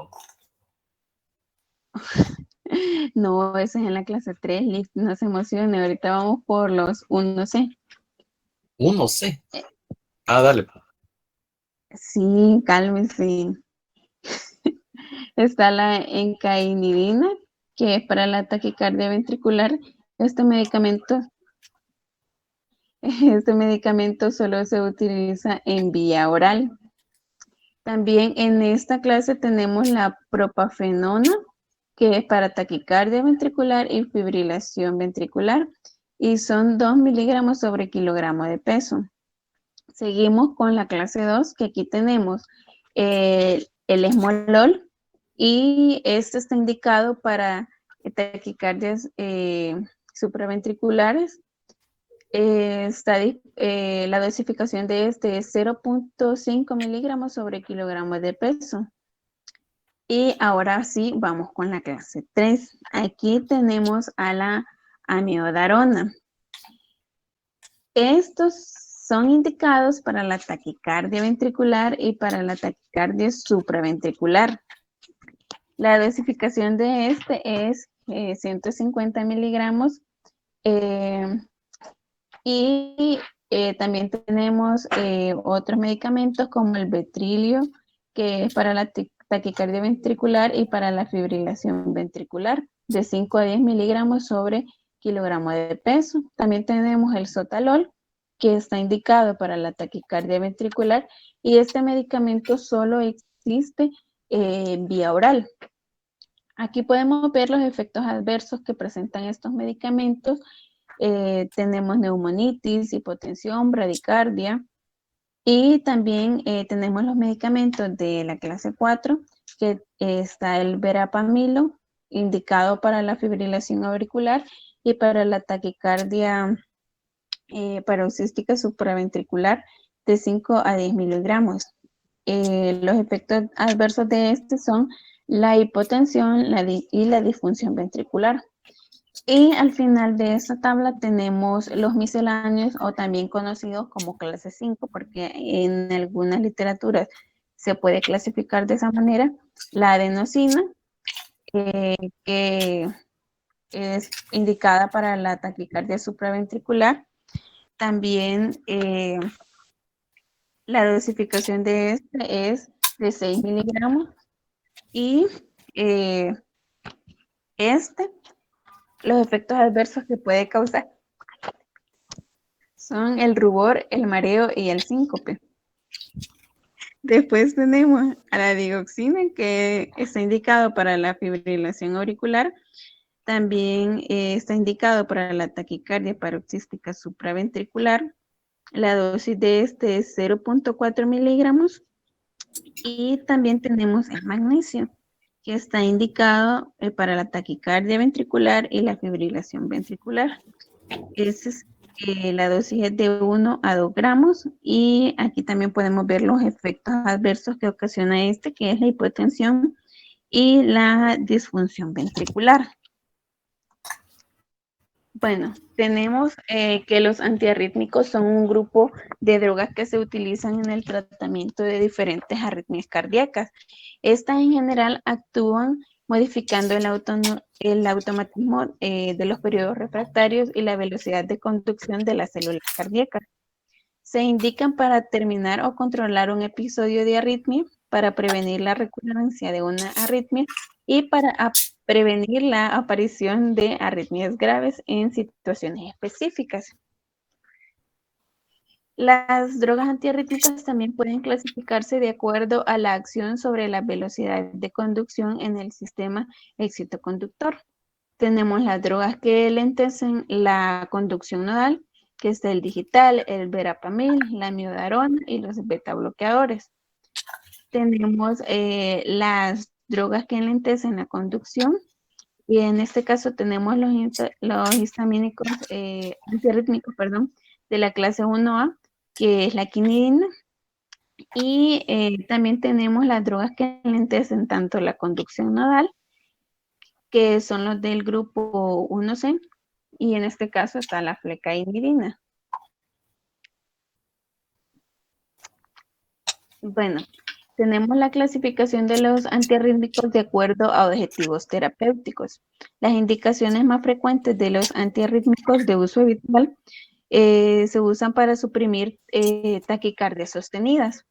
S6: no, eso es en la clase 3, Liz, no se emocione, ahorita vamos por los 1C.
S1: 1C. Dale.
S6: Sí, cálmese. Está la encainidina, que es para la taquicardia ventricular. Este medicamento solo se utiliza en vía oral. También en esta clase tenemos la propafenona, que es para taquicardia ventricular y fibrilación ventricular, y son 2 miligramos sobre kilogramo de peso. Seguimos con la clase 2, que aquí tenemos el esmolol, y este está indicado para taquicardias supraventriculares. La dosificación de este es 0.5 miligramos sobre kilogramos de peso. Y ahora sí, vamos con la clase 3. Aquí tenemos a la amiodarona. Estos son indicados para la taquicardia ventricular y para la taquicardia supraventricular. La dosificación de este es 150 miligramos. También tenemos otros medicamentos como el betrilio, que es para la taquicardia ventricular y para la fibrilación ventricular, de 5 a 10 miligramos sobre kilogramo de peso. También tenemos el sotalol, que está indicado para la taquicardia ventricular, y este medicamento solo existe vía oral. Aquí podemos ver los efectos adversos que presentan estos medicamentos. Tenemos neumonitis, hipotensión, bradicardia, y también tenemos los medicamentos de la clase 4, que está el verapamilo, indicado para la fibrilación auricular y para la taquicardia paroxística supraventricular, de 5 a 10 miligramos. Los efectos adversos de este son la hipotensión y la disfunción ventricular. Y al final de esta tabla tenemos los misceláneos, o también conocidos como clase 5, porque en algunas literaturas se puede clasificar de esa manera. La adenosina, que es indicada para la taquicardia supraventricular. También la dosificación de este es de 6 miligramos. Y los efectos adversos que puede causar son el rubor, el mareo y el síncope. Después tenemos a la digoxina, que está indicado para la fibrilación auricular. También está indicado para la taquicardia paroxística supraventricular. La dosis de este es 0.4 miligramos. Y también tenemos el magnesio, que está indicado para la taquicardia ventricular y la fibrilación ventricular. La dosis es de 1 a 2 gramos, y aquí también podemos ver los efectos adversos que ocasiona que es la hipotensión y la disfunción ventricular. Bueno, tenemos que los antiarrítmicos son un grupo de drogas que se utilizan en el tratamiento de diferentes arritmias cardíacas. Estas en general actúan modificando el automatismo de los periodos refractarios y la velocidad de conducción de las células cardíacas. Se indican para terminar o controlar un episodio de arritmia, para prevenir la recurrencia de una arritmia y para prevenir la aparición de arritmias graves en situaciones específicas. Las drogas antiarrítmicas también pueden clasificarse de acuerdo a la acción sobre la velocidad de conducción en el sistema excitoconductor. Tenemos las drogas que enlentecen la conducción nodal, que está el digital, el verapamil, la miodarona y los beta bloqueadores. tenemos las drogas que enlentecen la conducción, y en este caso tenemos los histamínicos antirrítmicos, perdón, de la clase 1A, que es la quinidina, y también tenemos las drogas que enlentecen tanto la conducción nodal, que son los del grupo 1C, y en este caso está la flecainidina. Bueno, tenemos la clasificación de los antiarrítmicos de acuerdo a objetivos terapéuticos. Las indicaciones más frecuentes de los antiarrítmicos de uso habitual se usan para suprimir taquicardias sostenidas.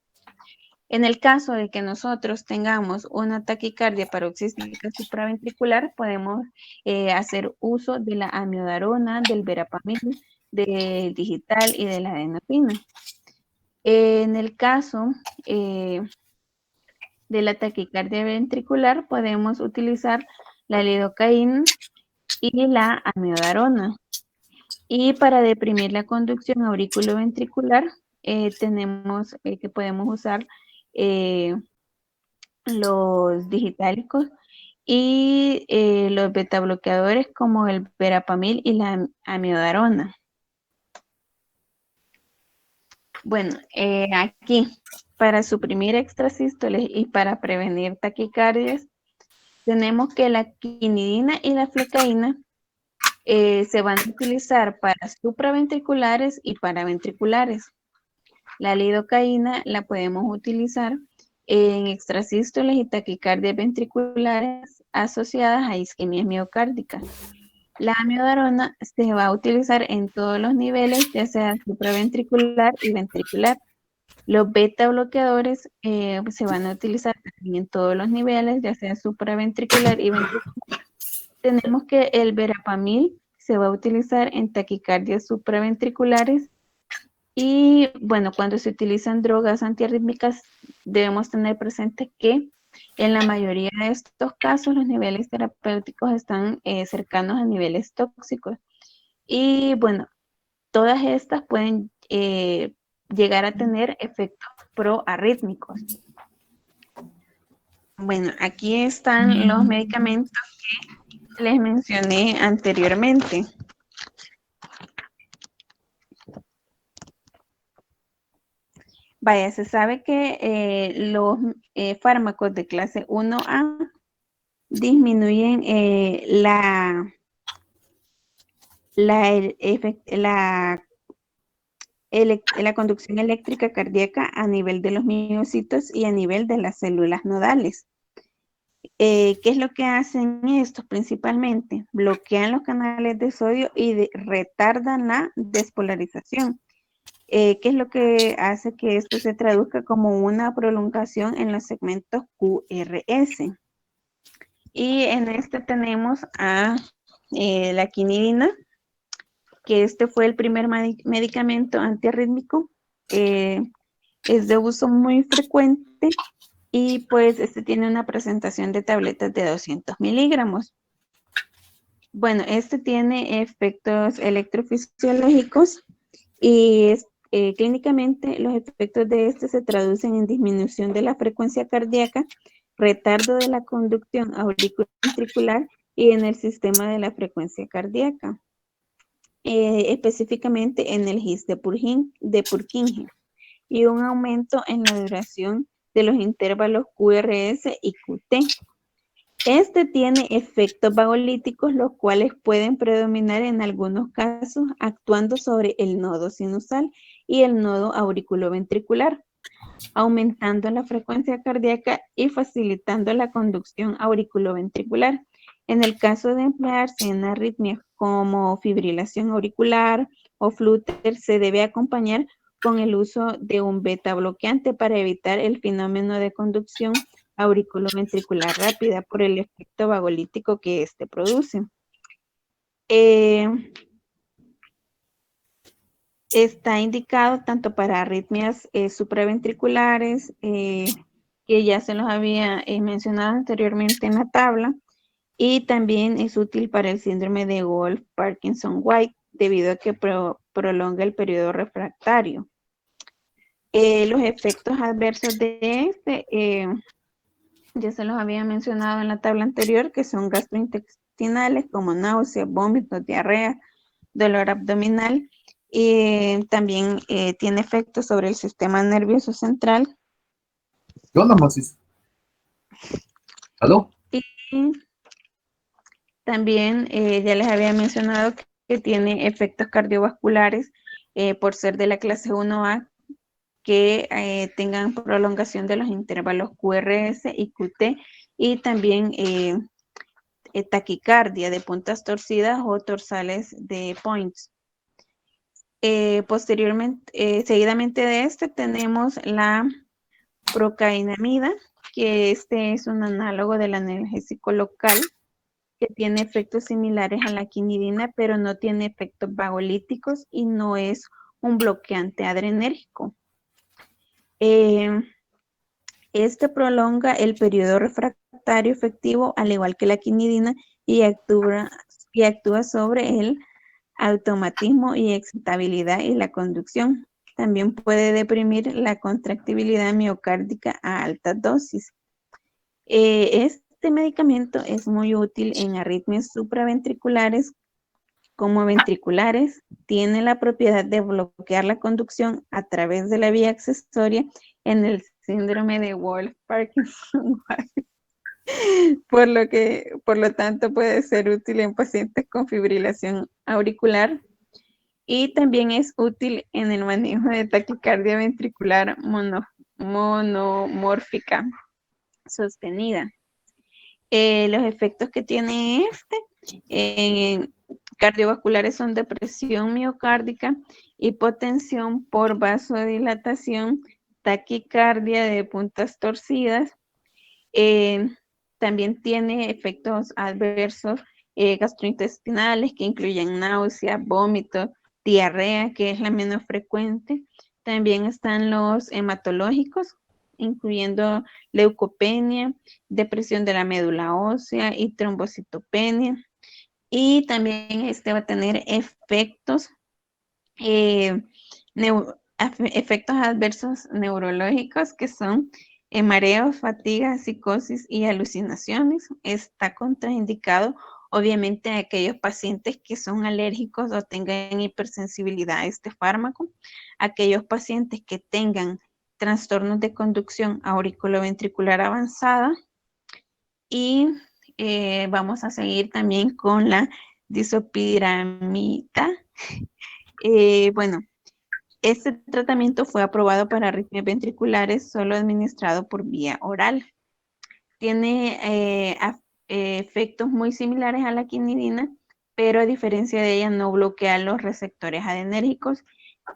S6: En el caso de que nosotros tengamos una taquicardia paroxística supraventricular, podemos hacer uso de la amiodarona, del verapamil, del digital y de la adenosina. En el caso de la taquicardia ventricular, podemos utilizar la lidocaína y la amiodarona. Y para deprimir la conducción auriculoventricular, tenemos que podemos usar los digitálicos y los betabloqueadores como el verapamil y la amiodarona. Bueno, aquí para suprimir extrasístoles y para prevenir taquicardias, tenemos que la quinidina y la flecaína se van a utilizar para supraventriculares y paraventriculares. La lidocaína la podemos utilizar en extrasístoles y taquicardias ventriculares asociadas a isquemias miocárdicas. La amiodarona se va a utilizar en todos los niveles, ya sea supraventricular y ventricular. Los beta bloqueadores se van a utilizar también en todos los niveles, ya sea supraventricular y ventricular. Tenemos que el verapamil se va a utilizar en taquicardias supraventriculares. Y bueno, cuando se utilizan drogas antiarrítmicas, debemos tener presente que en la mayoría de estos casos los niveles terapéuticos están cercanos a niveles tóxicos. Y bueno, todas estas pueden llegar a tener efectos proarrítmicos. Bueno, aquí están los medicamentos que les mencioné anteriormente. Vaya, se sabe que los fármacos de clase 1A disminuyen la conducción eléctrica cardíaca a nivel de los miocitos y a nivel de las células nodales. ¿Qué es lo que hacen estos principalmente? Bloquean los canales de sodio y retardan la despolarización. ¿Qué es lo que hace que esto se traduzca como una prolongación en los segmentos QRS? Y en este tenemos a la quinidina, que este fue el primer medicamento antiarrítmico. Es de uso muy frecuente y pues este tiene una presentación de tabletas de 200 miligramos. Bueno, este tiene efectos electrofisiológicos y clínicamente los efectos de este se traducen en disminución de la frecuencia cardíaca, retardo de la conducción auriculoventricular y en el sistema de la frecuencia cardíaca, específicamente en el His de Purkinje, y un aumento en la duración de los intervalos QRS y QT. Este tiene efectos vagolíticos, los cuales pueden predominar en algunos casos actuando sobre el nodo sinusal y el nodo auriculoventricular, aumentando la frecuencia cardíaca y facilitando la conducción auriculoventricular. En el caso de emplearse en arritmias como fibrilación auricular o flúter, se debe acompañar con el uso de un beta bloqueante para evitar el fenómeno de conducción auriculoventricular rápida por el efecto vagolítico que este produce. Está indicado tanto para arritmias supraventriculares, que ya se los había mencionado anteriormente en la tabla, y también es útil para el síndrome de Wolff-Parkinson-White debido a que prolonga el periodo refractario. Los efectos adversos de este, ya se los había mencionado en la tabla anterior, que son gastrointestinales como náuseas, vómitos, diarrea, dolor abdominal. Y también tiene efectos sobre el sistema nervioso central.
S1: ¿Qué onda, Mosis? ¿Aló?
S6: Y también ya les había mencionado que tiene efectos cardiovasculares por ser de la clase 1A, que tengan prolongación de los intervalos QRS y QT, y también taquicardia de puntas torcidas o torsales de points. Posteriormente, seguidamente de este tenemos la procainamida, que este es un análogo del analgésico local, que tiene efectos similares a la quinidina, pero no tiene efectos vagolíticos y no es un bloqueante adrenérgico. Este prolonga el periodo refractario efectivo, al igual que la quinidina, y actúa sobre el automatismo y excitabilidad y la conducción. También puede deprimir la contractibilidad miocárdica a alta dosis. Este medicamento es muy útil en arritmias supraventriculares como ventriculares. Tiene la propiedad de bloquear la conducción a través de la vía accesoria en el síndrome de Wolff-Parkinson. Por lo tanto, puede ser útil en pacientes con fibrilación auricular, y también es útil en el manejo de taquicardia ventricular monomórfica sostenida. Los efectos que tiene cardiovasculares son depresión miocárdica, hipotensión por vasodilatación, taquicardia de puntas torcidas. También tiene efectos adversos gastrointestinales que incluyen náuseas, vómitos, diarrea, que es la menos frecuente. También están los hematológicos, incluyendo leucopenia, depresión de la médula ósea y trombocitopenia. Y también va a tener efectos adversos neurológicos, que son mareos, fatiga, psicosis y alucinaciones. Está contraindicado obviamente a aquellos pacientes que son alérgicos o tengan hipersensibilidad a este fármaco, aquellos pacientes que tengan trastornos de conducción auriculoventricular avanzada, y vamos a seguir también con la disopiramida. Bueno, este tratamiento fue aprobado para arritmias ventriculares solo administrado por vía oral. Tiene efectos muy similares a la quinidina, pero a diferencia de ella no bloquea los receptores adrenérgicos.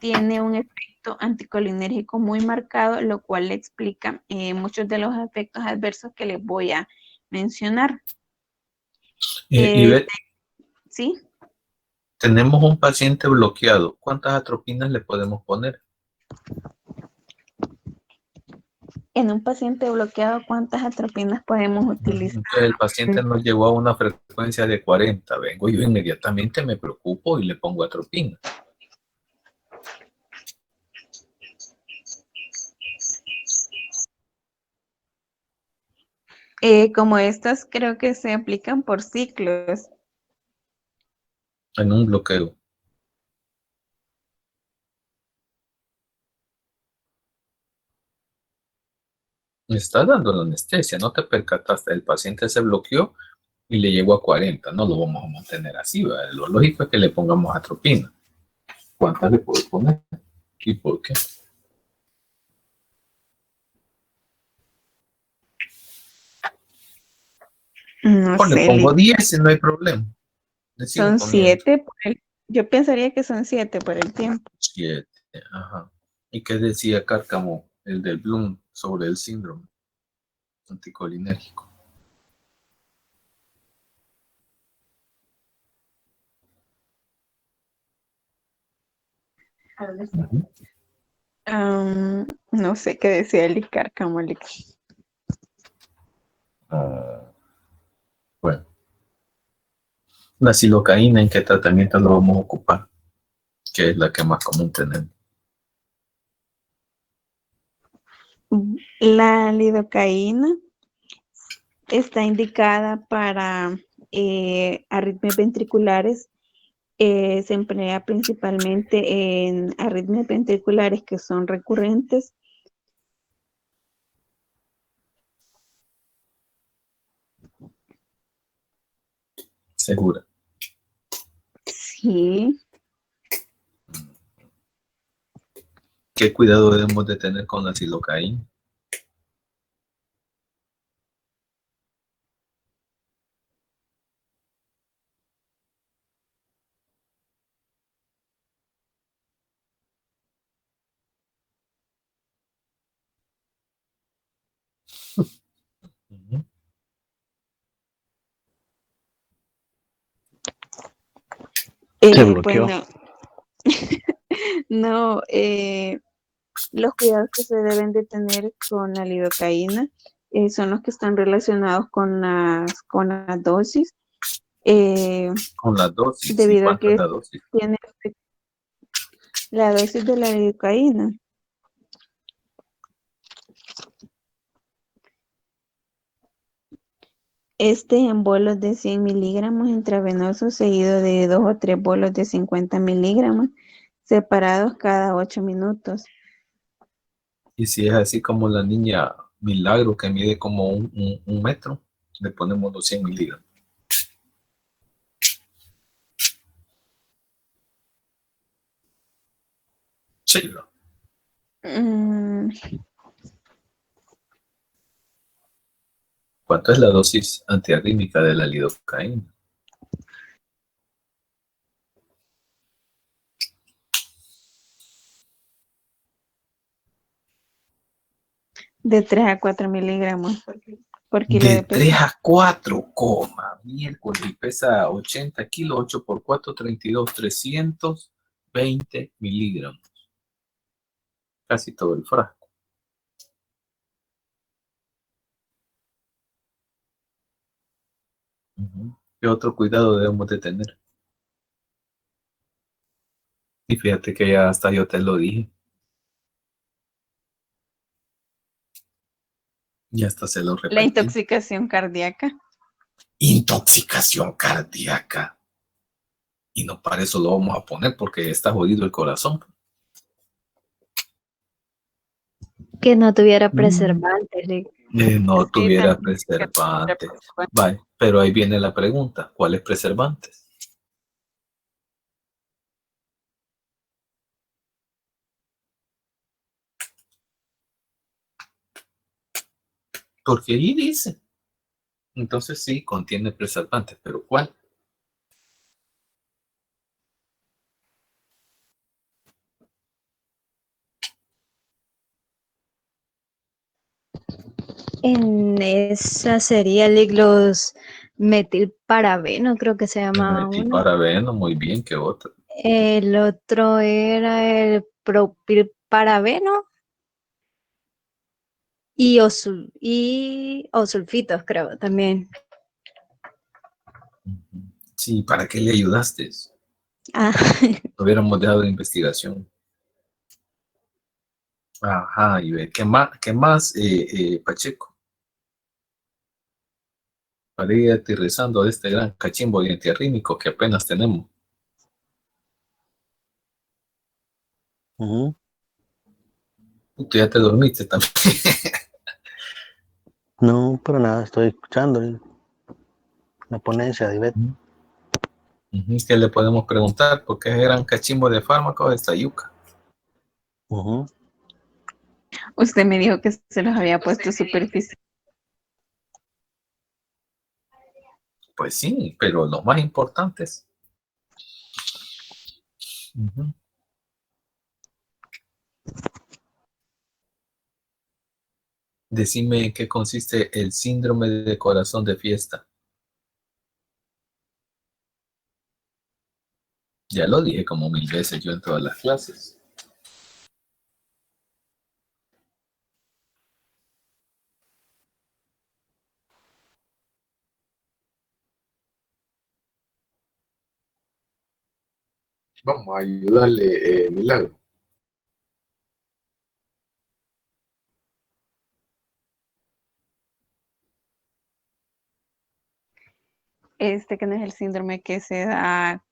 S6: Tiene un efecto anticolinérgico muy marcado, lo cual le explica muchos de los efectos adversos que les voy a mencionar.
S1: Ivette,
S6: ¿Sí?
S1: tenemos un paciente bloqueado. ¿Cuántas atropinas le podemos poner?
S6: En un paciente bloqueado, ¿cuántas atropinas podemos utilizar?
S1: Entonces el paciente nos llegó a una frecuencia de 40. Vengo yo inmediatamente, me preocupo y le pongo atropina.
S6: Como estas creo que se aplican por ciclos.
S1: En un bloqueo. Me está dando la anestesia, no te percataste. El paciente se bloqueó y le llegó a 40. No lo vamos a mantener así, ¿verdad? Lo lógico es que le pongamos atropina. ¿Cuántas le puedo poner? ¿Y por qué?
S6: No
S1: O le
S6: sé,
S1: pongo 10 y no hay problema. Le sigo
S6: son
S1: poniendo
S6: 7. Yo pensaría que son 7 por el tiempo.
S1: 7. Ajá. ¿Y qué decía Cárcamo, el del Bloom, sobre el síndrome anticolinérgico? Ujú.
S6: No sé qué decía el Cárcamo.
S1: Bueno, la silocaína, ¿en qué tratamiento lo vamos a ocupar? Que es la que más común tenemos.
S6: La lidocaína está indicada para arritmias ventriculares. Se emplea principalmente en arritmias ventriculares que son recurrentes.
S1: Segura.
S6: Sí.
S1: ¿Qué cuidado debemos de tener con la silocaína? Ujú.
S3: Se bloqueó.
S6: Bueno, no, los cuidados que se deben de tener con la lidocaína son los que están relacionados con las dosis,
S1: Con la dosis. ¿Y
S6: debido a
S1: cuánto es
S6: que
S1: la dosis?
S6: tiene la dosis de la lidocaína. En bolos de 100 miligramos intravenosos, seguido de 2 o 3 bolos de 50 miligramos, separados cada 8 minutos.
S1: Y si es así como la niña Milagro que mide como un metro, le ponemos los 100 miligramos. Sí, ¿no?
S6: Mm,
S1: ¿Cuánto es la dosis antiarrítmica de la lidocaína?
S6: de 3 a 4 miligramos por kilo
S1: De
S6: de
S1: 3
S6: peso.
S1: a 4, miércoles, y pesa 80 kilos, 8 por 4, 32, 320 miligramos. Casi todo el frasco. Ujú. ¿Qué otro cuidado debemos de tener? Y fíjate que ya hasta yo te lo dije. Y hasta se lo
S6: La
S1: repetí.
S6: intoxicación cardíaca.
S1: Intoxicación cardíaca. Y no para eso lo vamos a poner porque está jodido el corazón.
S7: Que no tuviera
S1: Mm.
S7: preservantes.
S1: No
S6: Sí,
S1: tuviera
S6: también.
S1: preservantes. Vale, pero ahí viene la pregunta. ¿Cuáles preservantes? Porque ahí dice. Entonces sí, contiene preservantes, pero ¿cuál?
S7: En esa sería el los metilparabeno, creo que se llama uno.
S1: Metilparabeno, muy bien, ¿qué otro?
S7: El otro era el propilparabeno y o sulfitos, creo, también.
S1: Sí, ¿para qué le ayudaste?
S7: Ah,
S1: Lo hubiéramos dejado de investigación. Ajá, y ve, qué más Pacheco? Para ir aterrizando de este gran cachimbo de antiarrítmico que apenas tenemos.
S3: Ujú.
S1: Tú ya te dormiste también.
S3: No, pero nada, estoy escuchando la ponencia de Ivette.
S1: Ujú, ¿qué le podemos preguntar? ¿Por qué ese gran cachimbo de fármacos esta yuca?
S3: Ujú.
S6: Usted me dijo que se los había puesto superficial.
S1: Pues sí, pero lo más importante es. Ujú. Decime en qué consiste el síndrome de corazón de fiesta. Ya lo dije como 1000 veces yo en todas las clases. Vamos a ayudarle, Milagro.
S6: que no es el síndrome que se da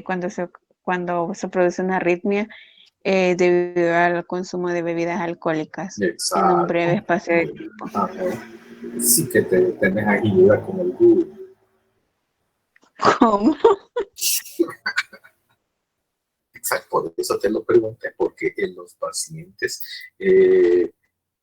S6: cuando se produce una arritmia debido al consumo de bebidas alcohólicas en un breve
S1: Exacto.
S6: espacio de tiempo.
S1: Ajá. Sí que tenés agilidad con el Google.
S6: ¿Cómo?
S1: Exacto, por eso te lo pregunté, porque en los pacientes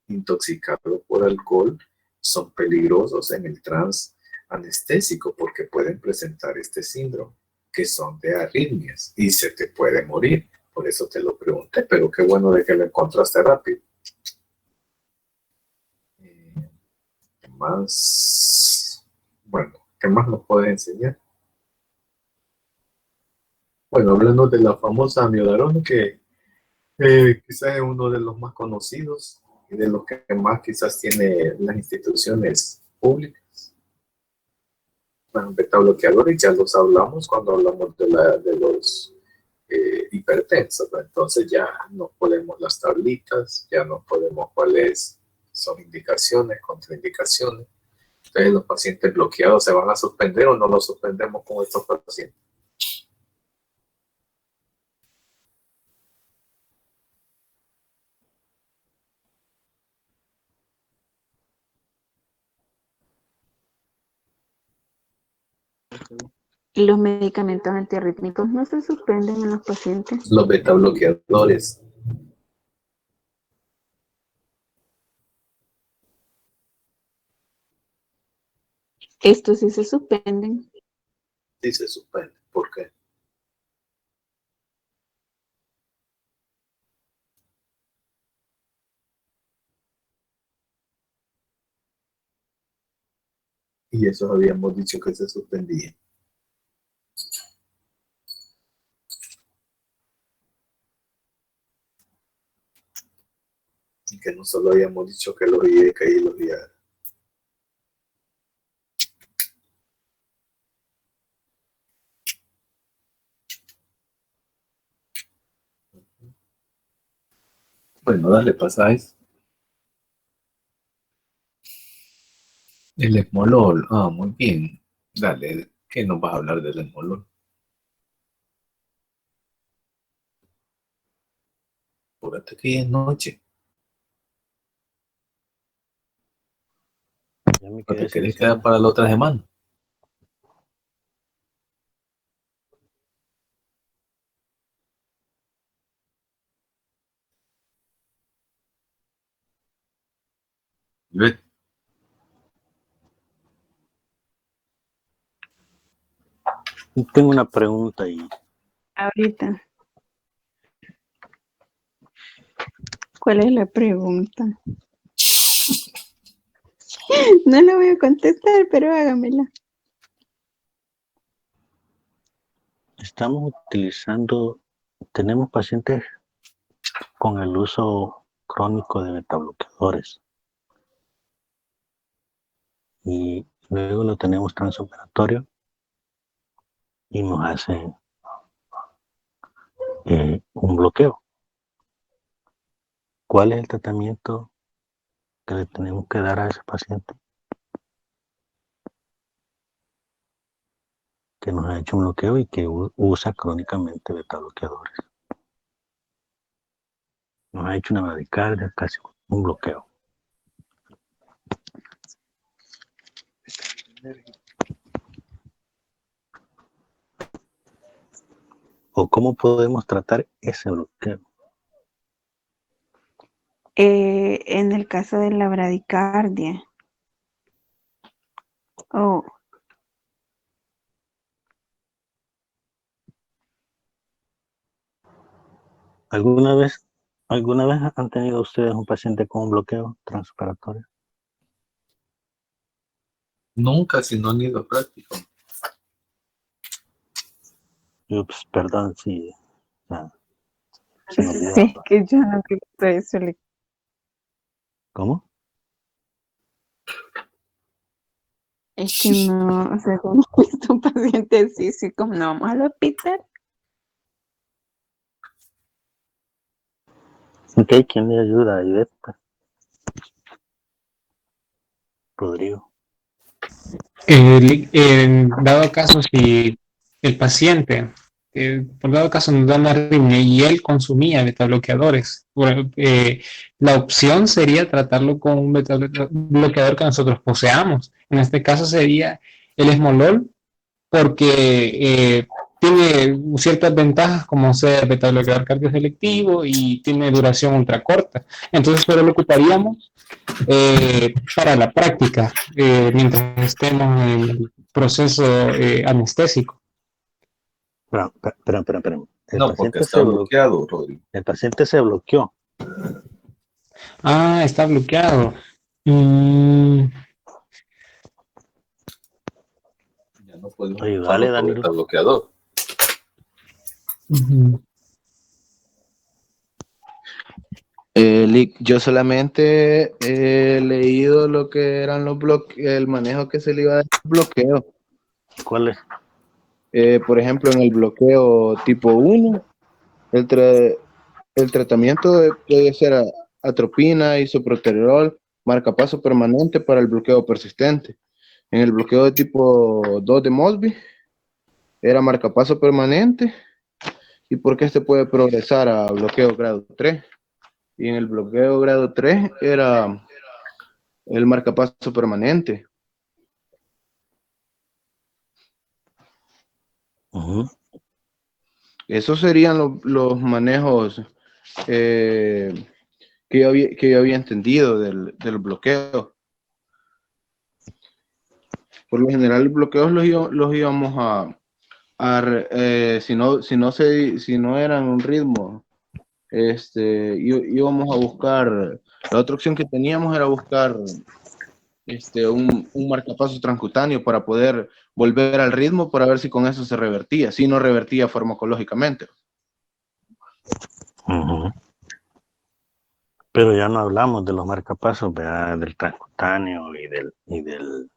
S1: intoxicados por alcohol son peligrosos en el trance anestésico porque pueden presentar este síndrome, que son de arritmias y se te puede morir. Por eso te lo pregunté, pero qué bueno de que lo encontraste rápido. ¿Qué más? Bueno, ¿qué más nos puedes enseñar? Bueno, hablando de la famosa amiodarona, que quizás es uno de los más conocidos y de los que más quizás tiene las instituciones públicas. Bueno, beta bloqueadores ya los hablamos cuando hablamos de los hipertensos, ¿no? Entonces ya nos ponemos las tablitas, ya nos ponemos cuáles son indicaciones, contraindicaciones. Entonces los pacientes bloqueados se van a suspender o no los suspendemos con estos pacientes.
S6: Los medicamentos antiarrítmicos no se suspenden en los pacientes.
S1: Los beta bloqueadores.
S6: Estos sí se suspenden.
S1: Sí se suspende. ¿Por qué? Y eso habíamos dicho que se suspendía. Y que no solo habíamos dicho que los IECA y los IAR. Bueno, dale pasáis. El esmolol. Ah, muy bien. Dale, ¿qué nos vas a hablar del esmolol? Apúrate que ya es noche.
S3: Ya me
S1: ¿No
S3: quedé
S1: te
S3: sin
S1: querés quedar
S3: sueño.
S1: para la otra semana? Ve.
S3: Tengo una pregunta ahí.
S6: Ahorita. ¿Cuál es la pregunta? No la voy a contestar, pero hágamela.
S3: Estamos utilizando, tenemos pacientes con el uso crónico de betabloqueadores y luego lo tenemos transoperatorio y nos hacen un bloqueo. ¿Cuál es el tratamiento que le tenemos que dar a ese paciente que nos ha hecho un bloqueo y que usa crónicamente betabloqueadores? Nos ha hecho una bradicardia, casi un bloqueo. ¿O cómo podemos tratar ese bloqueo?
S6: En el caso de la bradicardia. Oh,
S3: ¿Alguna vez han tenido ustedes un paciente con un bloqueo transoperatorio?
S1: Nunca, si no han ido a práctico.
S3: Ups, perdón, sí. Se me
S6: sí,
S3: olvidaba.
S6: que yo no creo que eso le...
S3: ¿Cómo?
S6: Es que no, o sea, como es un paciente así, sí, como no vamos al hospital.
S3: Ok, ¿quién le ayuda? Ivette, Rodrigo.
S5: En dado caso, si el paciente, por dado caso, nos da una arritmia y él consumía betabloqueadores, la opción sería tratarlo con un betabloqueador que nosotros poseamos. En este caso sería el esmolol, porque tiene ciertas ventajas como ser beta-bloqueador cardioselectivo y tiene duración ultra corta. Entonces, solo lo ocuparíamos para la práctica mientras estemos en el proceso anestésico.
S3: Espera.
S1: No, porque está bloqueado, Rodrigo.
S3: El paciente se bloqueó.
S5: Ah, está bloqueado. Mm,
S1: Ya no podemos
S3: Ayúdale,
S1: usarlo por
S3: Danilo.
S1: beta bloqueador.
S5: ujú.
S4: Yo solamente he leído lo que eran los el manejo que se le iba a dar al bloqueo.
S3: ¿Cuál es?
S4: Por ejemplo, en el bloqueo tipo 1, el tratamiento puede ser atropina, isoproterenol, marcapaso permanente para el bloqueo persistente. En el bloqueo de tipo 2 de Mosby, era marcapaso permanente, y porque este puede progresar a bloqueo grado 3. Y en el bloqueo grado 3 era el marcapaso permanente.
S3: Ujú.
S4: Esos serían los manejos que yo había entendido del bloqueo. Por lo general, los bloqueos los íbamos si no eran un ritmo, íbamos a buscar, la otra opción que teníamos era buscar un marcapasos transcutáneo para poder volver al ritmo para ver si con eso se revertía, si no revertía farmacológicamente.
S3: Ujú. Pero ya no hablamos de los marcapasos, ¿verdad? Del transcutáneo y del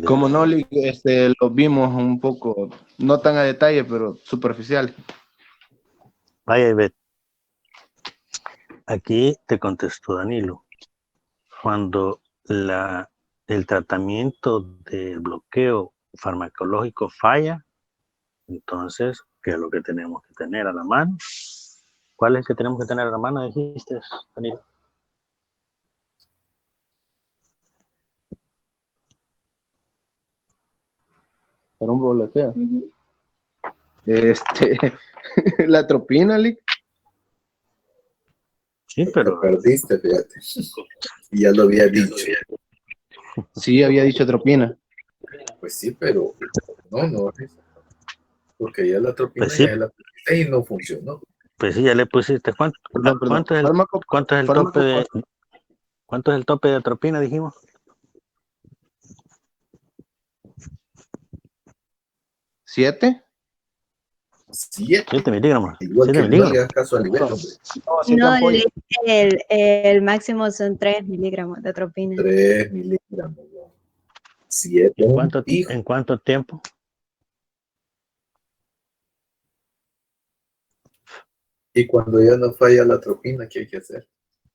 S4: Como no, los vimos un poco, no tan a detalle, pero superficial.
S3: Vaya, Ivette, aquí te contestó Danilo. Cuando el tratamiento del bloqueo farmacológico falla, entonces, ¿qué es lo que tenemos que tener a la mano? ¿Cuál es el que tenemos que tener a la mano, dijiste, Danilo?
S4: Para un bloqueo. La atropina, Lick.
S3: Sí,
S1: Te
S3: pero
S1: perdiste, fíjate. Y ya lo había dicho.
S4: Sí, había dicho atropina.
S1: Pues sí, pero no, porque ya la atropina
S3: pues sí,
S1: ya la pusiste y no funcionó.
S3: pues sí, ya le pusiste. ¿Cuánto,
S4: Perdón.
S3: cuánto es el, cuánto es el tope de cuánto es el tope de atropina, dijimos?
S4: 7.
S1: 7.
S3: 7 miligramos.
S1: Igual
S3: 7
S1: que no le
S3: miligramos.
S1: hagas caso a nivel, hombre.
S4: No, 7
S7: No,
S4: ampollas.
S7: el máximo son 3 miligramos de atropina.
S1: 3 miligramos. 7. Hijo.
S3: ¿En cuánto tiempo?
S1: Y cuando ya no falla la atropina, ¿qué hay que hacer?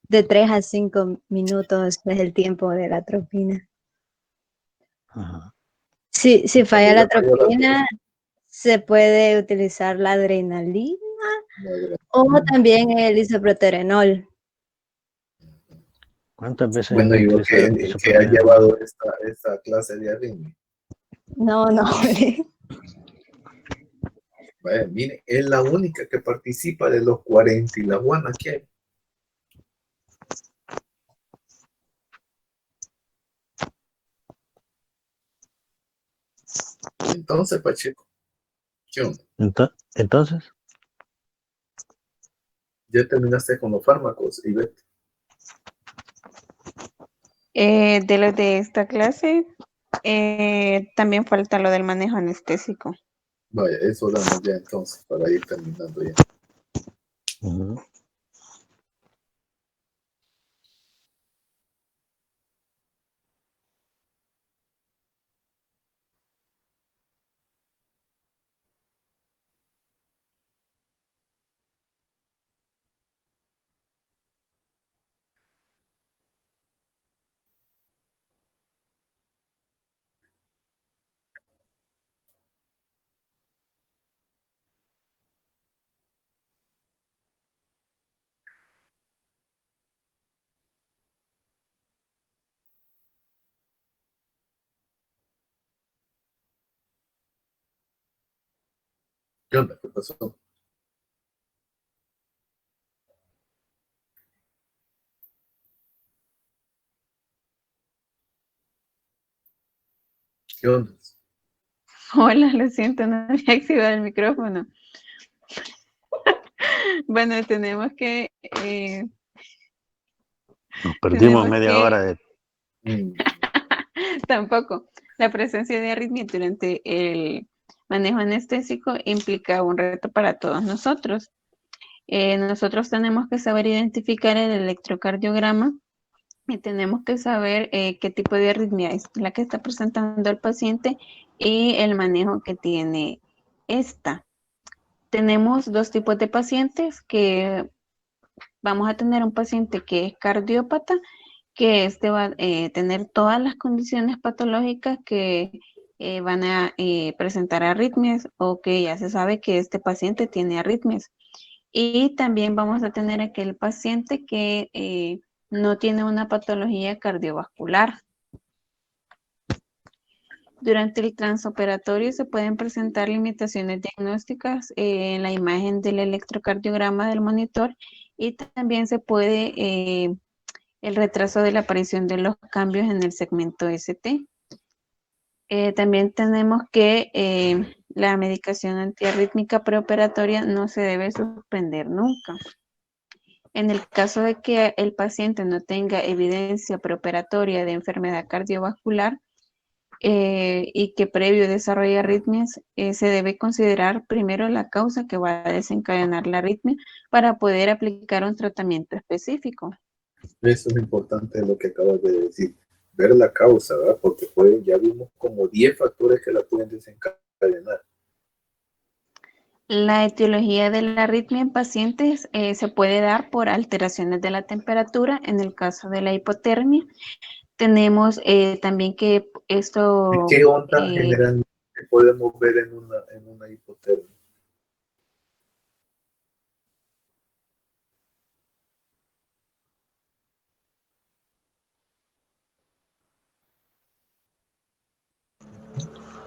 S7: De 3 a 5 minutos es el tiempo de la atropina.
S3: Ajá.
S7: Si
S1: Cuando
S7: falla la
S1: ya falla la
S7: atropina, se puede utilizar la adrenalina
S1: atropina,
S7: o también el isoproterenol.
S3: ¿Cuántas veces hay
S1: bueno,
S3: que
S1: yo
S3: utilizar
S1: que ha
S3: isoproterenol?
S1: llevado esta clase de arritmia.
S7: No.
S1: Vaya, mire, es la única que participa de los 40 y la guana que hay. Entonces, Pacheco, ¿qué onda?
S3: Entonces,
S1: Ya terminaste con los fármacos y vete.
S6: De los de esta clase, también falta lo del manejo anestésico.
S1: Vaya, eso damos ya entonces para ir terminando ya.
S3: ujú.
S1: ¿Qué onda? ¿Qué pasó? ¿Qué onda?
S6: Hola, lo siento, no había activado el micrófono. Bueno, tenemos que
S3: Nos perdimos
S6: tenemos
S3: media
S6: que
S3: hora de...
S6: tampoco. La presencia de arritmia durante el manejo anestésico implica un reto para todos nosotros. Nosotros tenemos que saber identificar el electrocardiograma y tenemos que saber qué tipo de arritmia es la que está presentando el paciente y el manejo que tiene esta. Tenemos dos tipos de pacientes que vamos a tener un paciente que es cardiópata, que este va a tener todas las condiciones patológicas que van a presentar arritmias o que ya se sabe que este paciente tiene arritmias. Y también vamos a tener aquel paciente que no tiene una patología cardiovascular. Durante el transoperatorio se pueden presentar limitaciones diagnósticas en la imagen del electrocardiograma del monitor y también se puede el retraso de la aparición de los cambios en el segmento ST. También tenemos que la medicación antiarrítmica preoperatoria no se debe suspender nunca. En el caso de que el paciente no tenga evidencia preoperatoria de enfermedad cardiovascular y que previo desarrolle arritmias, se debe considerar primero la causa que va a desencadenar la arritmia para poder aplicar un tratamiento específico.
S1: Eso es importante lo que acabas de decir, ver la causa, ¿verdad? Porque ya vimos como 10 factores que la pueden desencadenar.
S6: La etiología de la arritmia en pacientes se puede dar por alteraciones de la temperatura. En el caso de la hipotermia, tenemos también que esto...
S1: ¿Qué onda generalmente podemos ver en una hipotermia?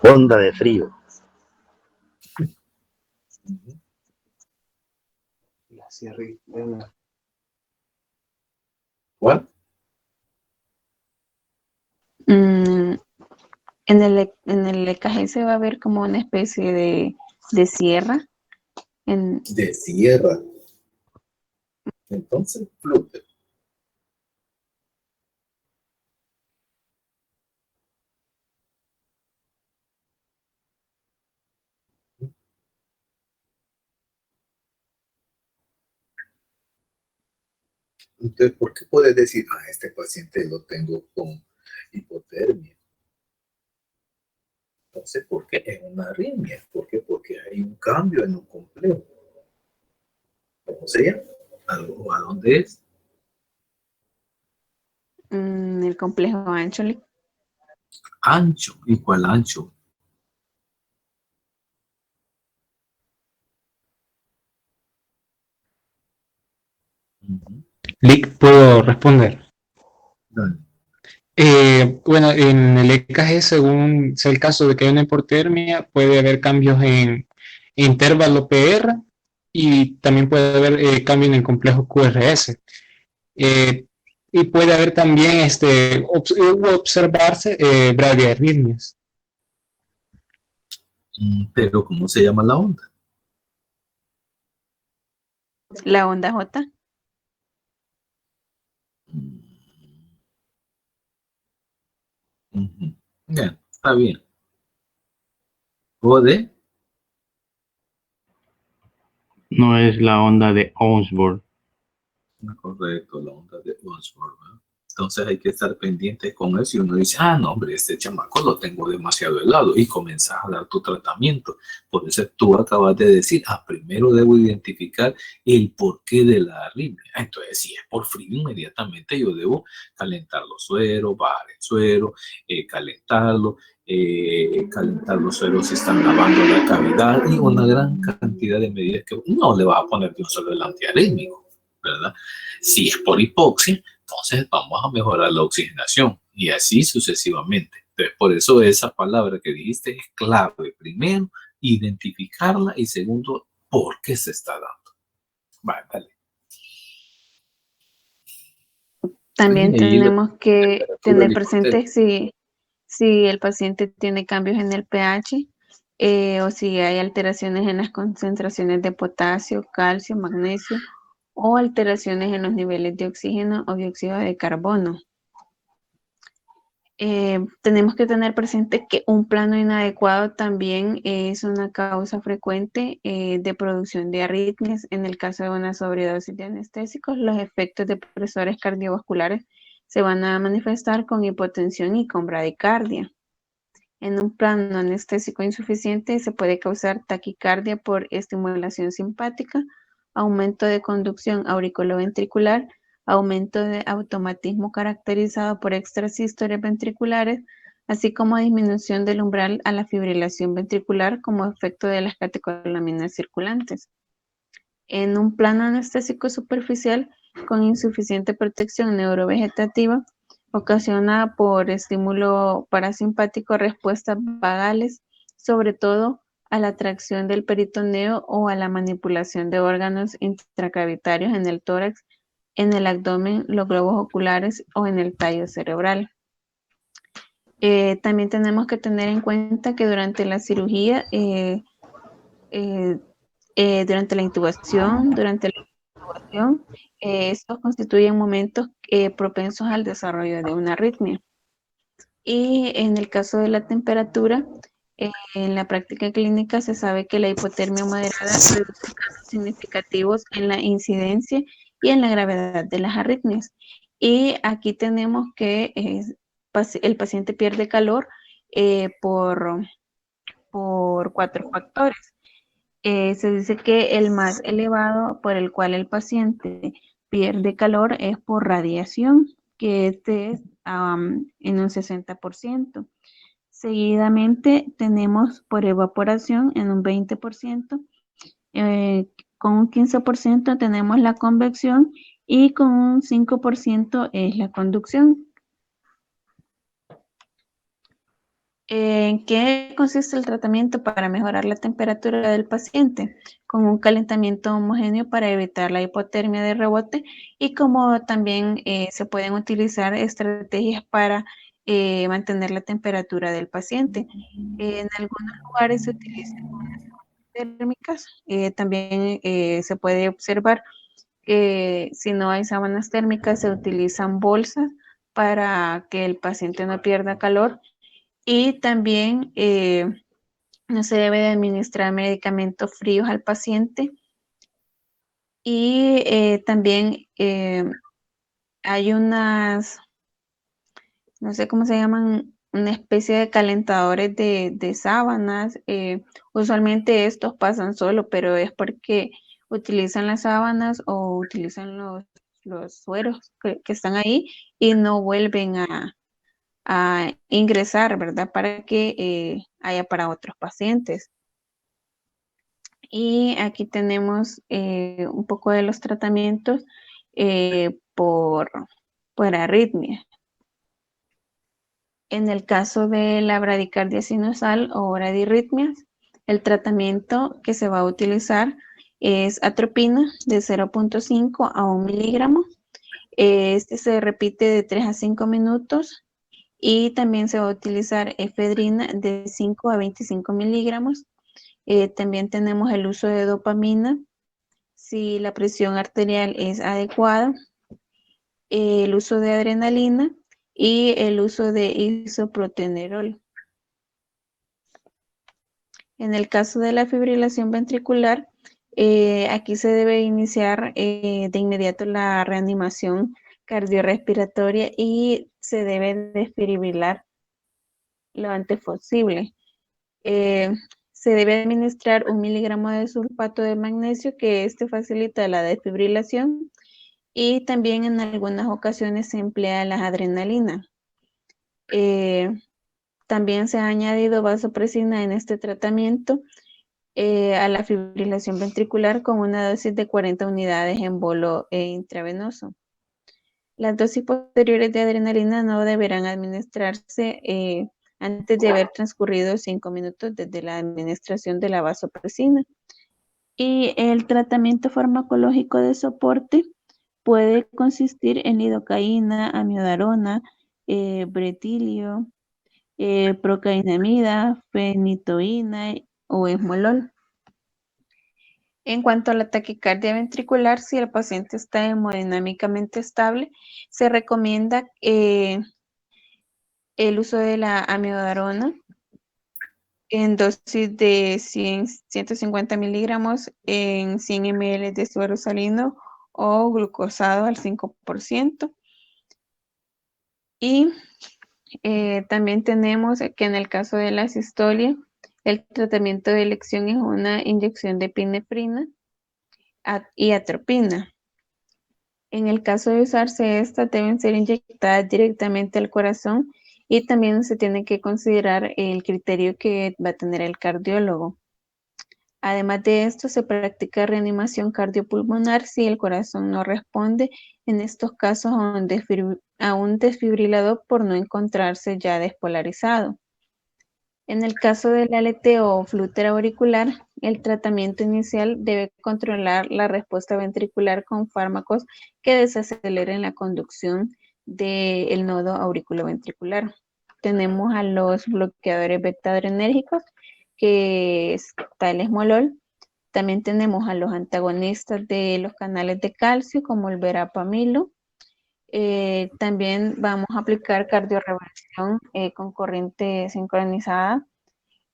S3: Onda de frío.
S1: ¿Cuál?
S6: en el EKG se va a ver como una especie de sierra.
S1: De sierra. Entonces, flúter. Entonces, ¿por qué puedes decir, este paciente lo tengo con hipotermia? Entonces, ¿por qué es una arritmia? ¿Por qué? Porque hay un cambio en un complejo. ¿Cómo se llama? ¿A dónde es?
S6: El complejo ancho.
S1: Ancho. ¿Y cuál ancho?
S5: Lick, ¿puedo responder?
S1: Dale.
S5: Bueno, en el EKG, según sea el caso de que haya una hipotermia, puede haber cambios en intervalo PR y también puede haber cambio en el complejo QRS. Y puede haber también observarse bradiarritmias.
S1: Pero, ¿cómo se llama la onda?
S6: La onda J.
S1: Bien, está bien. ¿O de?
S3: No es la onda de Owensboro.
S1: Correcto, la onda de Osborne, ¿verdad? Entonces hay que estar pendiente con eso y uno dice, no hombre, este chamaco lo tengo demasiado helado y comenzás a dar tu tratamiento. Por eso tú acabas de decir, primero debo identificar el porqué de la arritmia. Entonces, si es por frío, inmediatamente yo debo calentar los sueros, bajar el suero, calentarlo, calentar los sueros si están lavando la cavidad y una gran cantidad de medidas que no le vas a poner de un solo el antiarrítmico, ¿verdad? Si es por hipoxia, entonces vamos a mejorar la oxigenación y así sucesivamente. Entonces, por eso esa palabra que dijiste es clave. Primero, identificarla y segundo, por qué se está dando. Vale, dale.
S6: También
S1: Y la
S6: tenemos que
S1: temperatura
S6: tener
S1: del hipotético.
S6: presente si el paciente tiene cambios en el pH o si hay alteraciones en las concentraciones de potasio, calcio, magnesio o alteraciones en los niveles de oxígeno o dióxido de carbono. Tenemos que tener presente que un plano inadecuado también es una causa frecuente de producción de arritmias. En el caso de una sobredosis de anestésicos, los efectos depresores cardiovasculares se van a manifestar con hipotensión y con bradicardia. En un plano anestésico insuficiente se puede causar taquicardia por estimulación simpática, aumento de conducción auriculoventricular, aumento de automatismo caracterizado por extrasístoles ventriculares, así como disminución del umbral a la fibrilación ventricular como efecto de las catecolaminas circulantes. En un plano anestésico superficial con insuficiente protección neurovegetativa, ocasionada por estímulo parasimpático, respuestas vagales, sobre todo a la tracción del peritoneo o a la manipulación de órganos intracavitarios en el tórax, en el abdomen, los globos oculares o en el tallo cerebral. También tenemos que tener en cuenta que durante la cirugía, durante la intubación, estos constituyen momentos propensos al desarrollo de una arritmia. Y en el caso de la temperatura, en la práctica clínica se sabe que la hipotermia moderada produce cambios significativos en la incidencia y en la gravedad de las arritmias. Y aquí tenemos que el paciente pierde calor por 4 factores. Se dice que el más elevado por el cual el paciente pierde calor es por radiación, que este es en un 60%. Seguidamente tenemos por evaporación en un 20%, con un 15% tenemos la convección y con un 5% es la conducción. ¿En qué consiste el tratamiento para mejorar la temperatura del paciente? Con un calentamiento homogéneo para evitar la hipotermia de rebote y como también se pueden utilizar estrategias para mantener la temperatura del paciente. En algunos lugares se utilizan unas térmicas. También se puede observar que si no hay sábanas térmicas se utilizan bolsas para que el paciente no pierda calor. Y también no se debe de administrar medicamentos fríos al paciente. Y también hay unas, no sé cómo se llaman, una especie de calentadores de sábanas. Usualmente estos pasan solo, pero es porque utilizan las sábanas o utilizan los sueros que están ahí y no vuelven a ingresar, ¿verdad? Para que haya para otros pacientes. Y aquí tenemos un poco de los tratamientos por arritmia. En el caso de la bradicardia sinusal o bradirritmias, el tratamiento que se va a utilizar es atropina de 0.5 a 1 miligramo. Este se repite de 3 a 5 minutos. Y también se va a utilizar efedrina de 5 a 25 miligramos. También tenemos el uso de dopamina, si la presión arterial es adecuada, el uso de adrenalina y el uso de isoprotenerol. En el caso de la fibrilación ventricular, aquí se debe iniciar de inmediato la reanimación cardiorrespiratoria y se debe desfibrilar lo antes posible. Se debe administrar 1 miligramo de sulfato de magnesio, que este facilita la desfibrilación, y también en algunas ocasiones se emplea la adrenalina. También se ha añadido vasopresina en este tratamiento a la fibrilación ventricular con una dosis de 40 unidades en bolo intravenoso. Las dosis posteriores de adrenalina no deberán administrarse antes de haber transcurrido 5 minutos desde la administración de la vasopresina. Y el tratamiento farmacológico de soporte puede consistir en lidocaína, amiodarona, bretilio, procainamida, fenitoína o esmolol. En cuanto a la taquicardia ventricular, si el paciente está hemodinámicamente estable, se recomienda el uso de la amiodarona en dosis de 150 miligramos en 100 ml de suero salino o glucosado al 5%. Y también tenemos que en el caso de la sistolia, el tratamiento de elección es una inyección de epinefrina y atropina. En el caso de usarse estas, deben ser inyectadas directamente al corazón y también se tiene que considerar el criterio que va a tener el cardiólogo. Además de esto, se practica reanimación cardiopulmonar si el corazón no responde, en estos casos a un desfibrilador por no encontrarse ya despolarizado. En el caso del aleteo o flúter auricular, el tratamiento inicial debe controlar la respuesta ventricular con fármacos que desaceleren la conducción del nodo auriculoventricular. Tenemos a los bloqueadores beta-adrenérgicos, que está el esmolol. También tenemos a los antagonistas de los canales de calcio, como el verapamilo. También vamos a aplicar cardioreversión con corriente sincronizada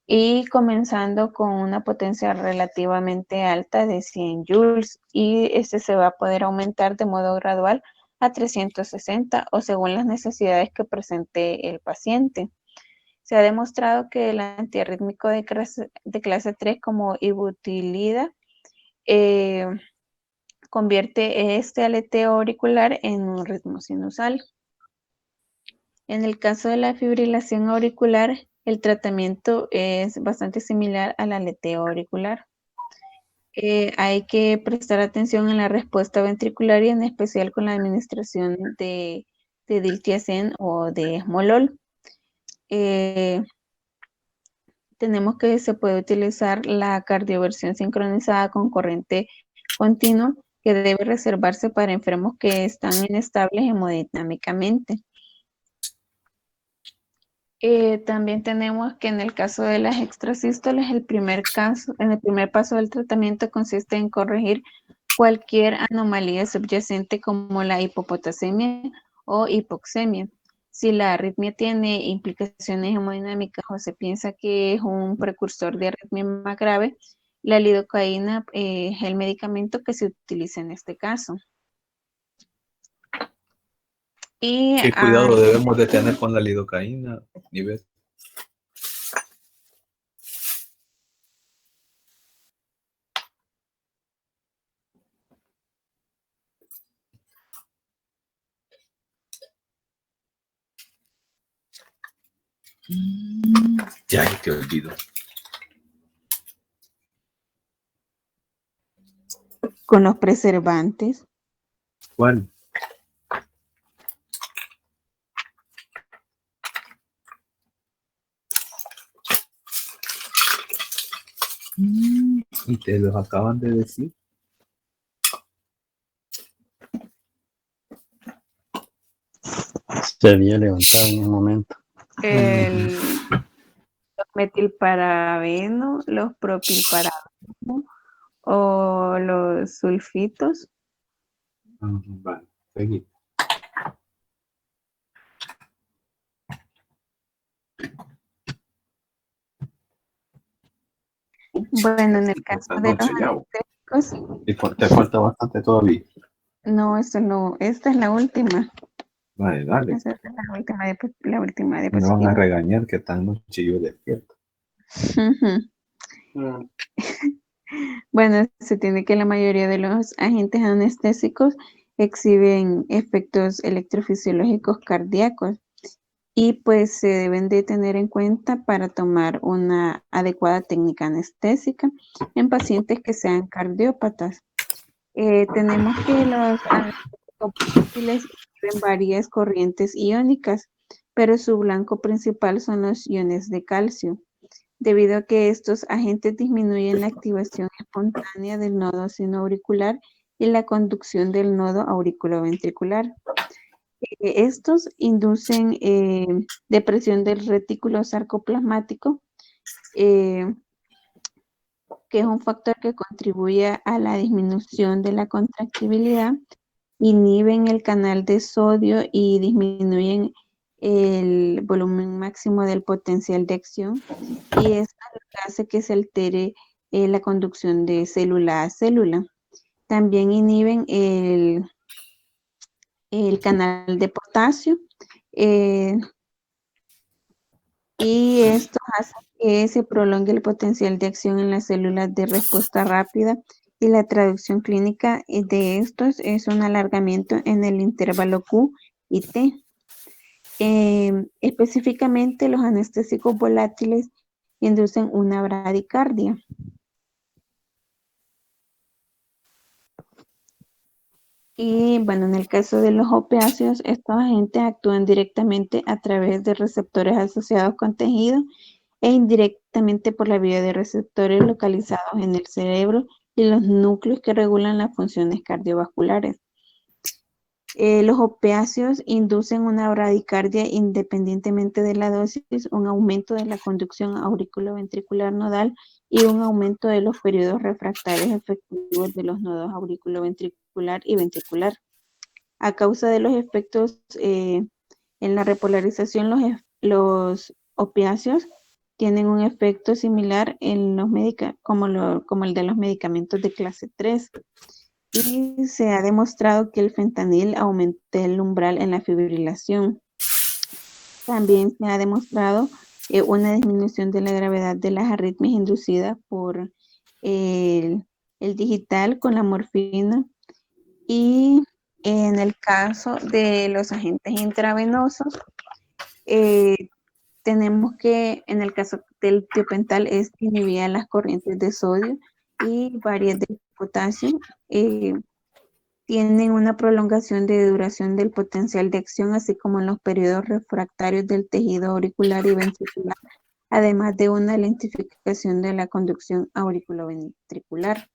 S6: y comenzando con una potencia relativamente alta de 100 joules, y este se va a poder aumentar de modo gradual a 360 o según las necesidades que presente el paciente. Se ha demostrado que el antiarrítmico de clase 3 como ibutilida convierte este aleteo auricular en un ritmo sinusal. En el caso de la fibrilación auricular, el tratamiento es bastante similar al aleteo auricular. Hay que prestar atención en la respuesta ventricular y en especial con la administración de diltiazem o de esmolol. Tenemos que se puede utilizar la cardioversión sincronizada con corriente continua, que debe reservarse para enfermos que están inestables hemodinámicamente. También tenemos que en el caso de las extrasístoles, en el primer paso del tratamiento consiste en corregir cualquier anomalía subyacente como la hipopotasemia o hipoxemia. Si la arritmia tiene implicaciones hemodinámicas o se piensa que es un precursor de arritmia más grave, la lidocaína es el medicamento que se utiliza en este caso. Y,
S1: ¿qué cuidado debemos de tener con la lidocaína, Ivette? Ya te olvido.
S6: con los preservantes.
S1: ¿Cuál? Y te los acaban de decir.
S3: Se había levantado en un momento.
S6: Los metilparabeno, los propilparabeno o los sulfitos.
S1: Vale, seguí.
S6: Bueno, en el caso de los anestésicos,
S1: Y te falta bastante todavía.
S6: no, esta es la última.
S1: Vale, dale.
S6: Esta es la última
S1: Me van a
S6: diapositiva.
S1: regañar que tan noche yo despierto.
S6: Bueno, se tiene que la mayoría de los agentes anestésicos exhiben efectos electrofisiológicos cardíacos y pues se deben de tener en cuenta para tomar una adecuada técnica anestésica en pacientes que sean cardiópatas. Tenemos que los anestésicos portátiles exhiben varias corrientes iónicas, pero su blanco principal son los iones de calcio, debido a que estos agentes disminuyen la activación espontánea del nodo sinoauricular y la conducción del nodo auriculoventricular. Estos inducen depresión del retículo sarcoplasmático, que es un factor que contribuye a la disminución de la contractibilidad, inhiben el canal de sodio y disminuyen el volumen máximo del potencial de acción, y esto es lo que hace que se altere la conducción de célula a célula. También inhiben el canal de potasio, y esto hace que se prolongue el potencial de acción en las células de respuesta rápida, y la traducción clínica de estos es un alargamiento en el intervalo Q y T. Específicamente, los anestésicos volátiles inducen una bradicardia. Y bueno, en el caso de los opiáceos, estos agentes actúan directamente a través de receptores asociados con tejido e indirectamente por la vía de receptores localizados en el cerebro y los núcleos que regulan las funciones cardiovasculares. Los opiáceos inducen una bradicardia independientemente de la dosis, un aumento de la conducción auriculoventricular nodal y un aumento de los periodos refractarios efectivos de los nodos auriculoventricular y ventricular. A causa de los efectos en la repolarización, los opiáceos tienen un efecto similar en los como el de los medicamentos de clase 3. Y se ha demostrado que el fentanil aumenta el umbral en la fibrilación. También se ha demostrado una disminución de la gravedad de las arritmias inducidas por el digital con la morfina. Y en el caso de los agentes intravenosos, tenemos que en el caso del tiopental es inhibir las corrientes de sodio, y varias de potasio tienen una prolongación de duración del potencial de acción, así como en los periodos refractarios del tejido auricular y ventricular, además de una lentificación de la conducción auriculoventricular.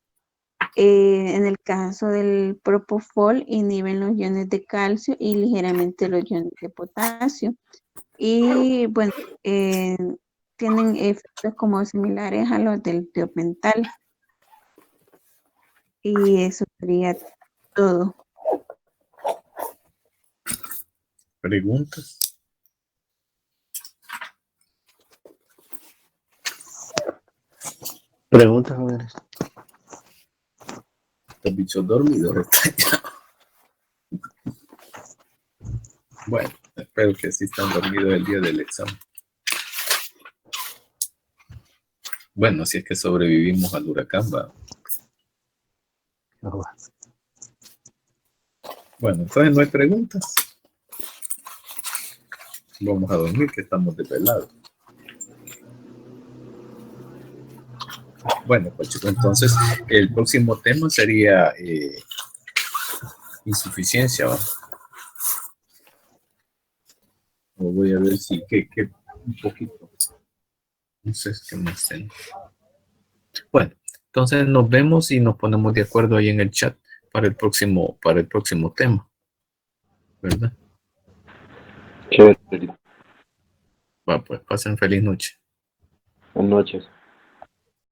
S6: En el caso del propofol, inhiben los iones de calcio y ligeramente los iones de potasio. Y bueno, tienen efectos como similares a los del tiopental. Y eso sería todo.
S1: ¿Preguntas?
S3: Preguntas, jóvenes.
S1: Los bichos dormidos están ya. Bueno, espero que sí están dormidos el día del examen. Bueno, si es que sobrevivimos al huracán, va.
S3: No va.
S1: Bueno, entonces no hay preguntas. Vamos a dormir, que estamos desvelados. Bueno, pues chicos, entonces el próximo tema sería insuficiencia, ¿va? O voy a ver si que un poquito. No sé qué más tengo. Bueno, entonces nos vemos y nos ponemos de acuerdo ahí en el chat para el próximo tema, ¿verdad?
S8: Chévere.
S1: Va, pues pasen feliz noche.
S8: Buenas noches.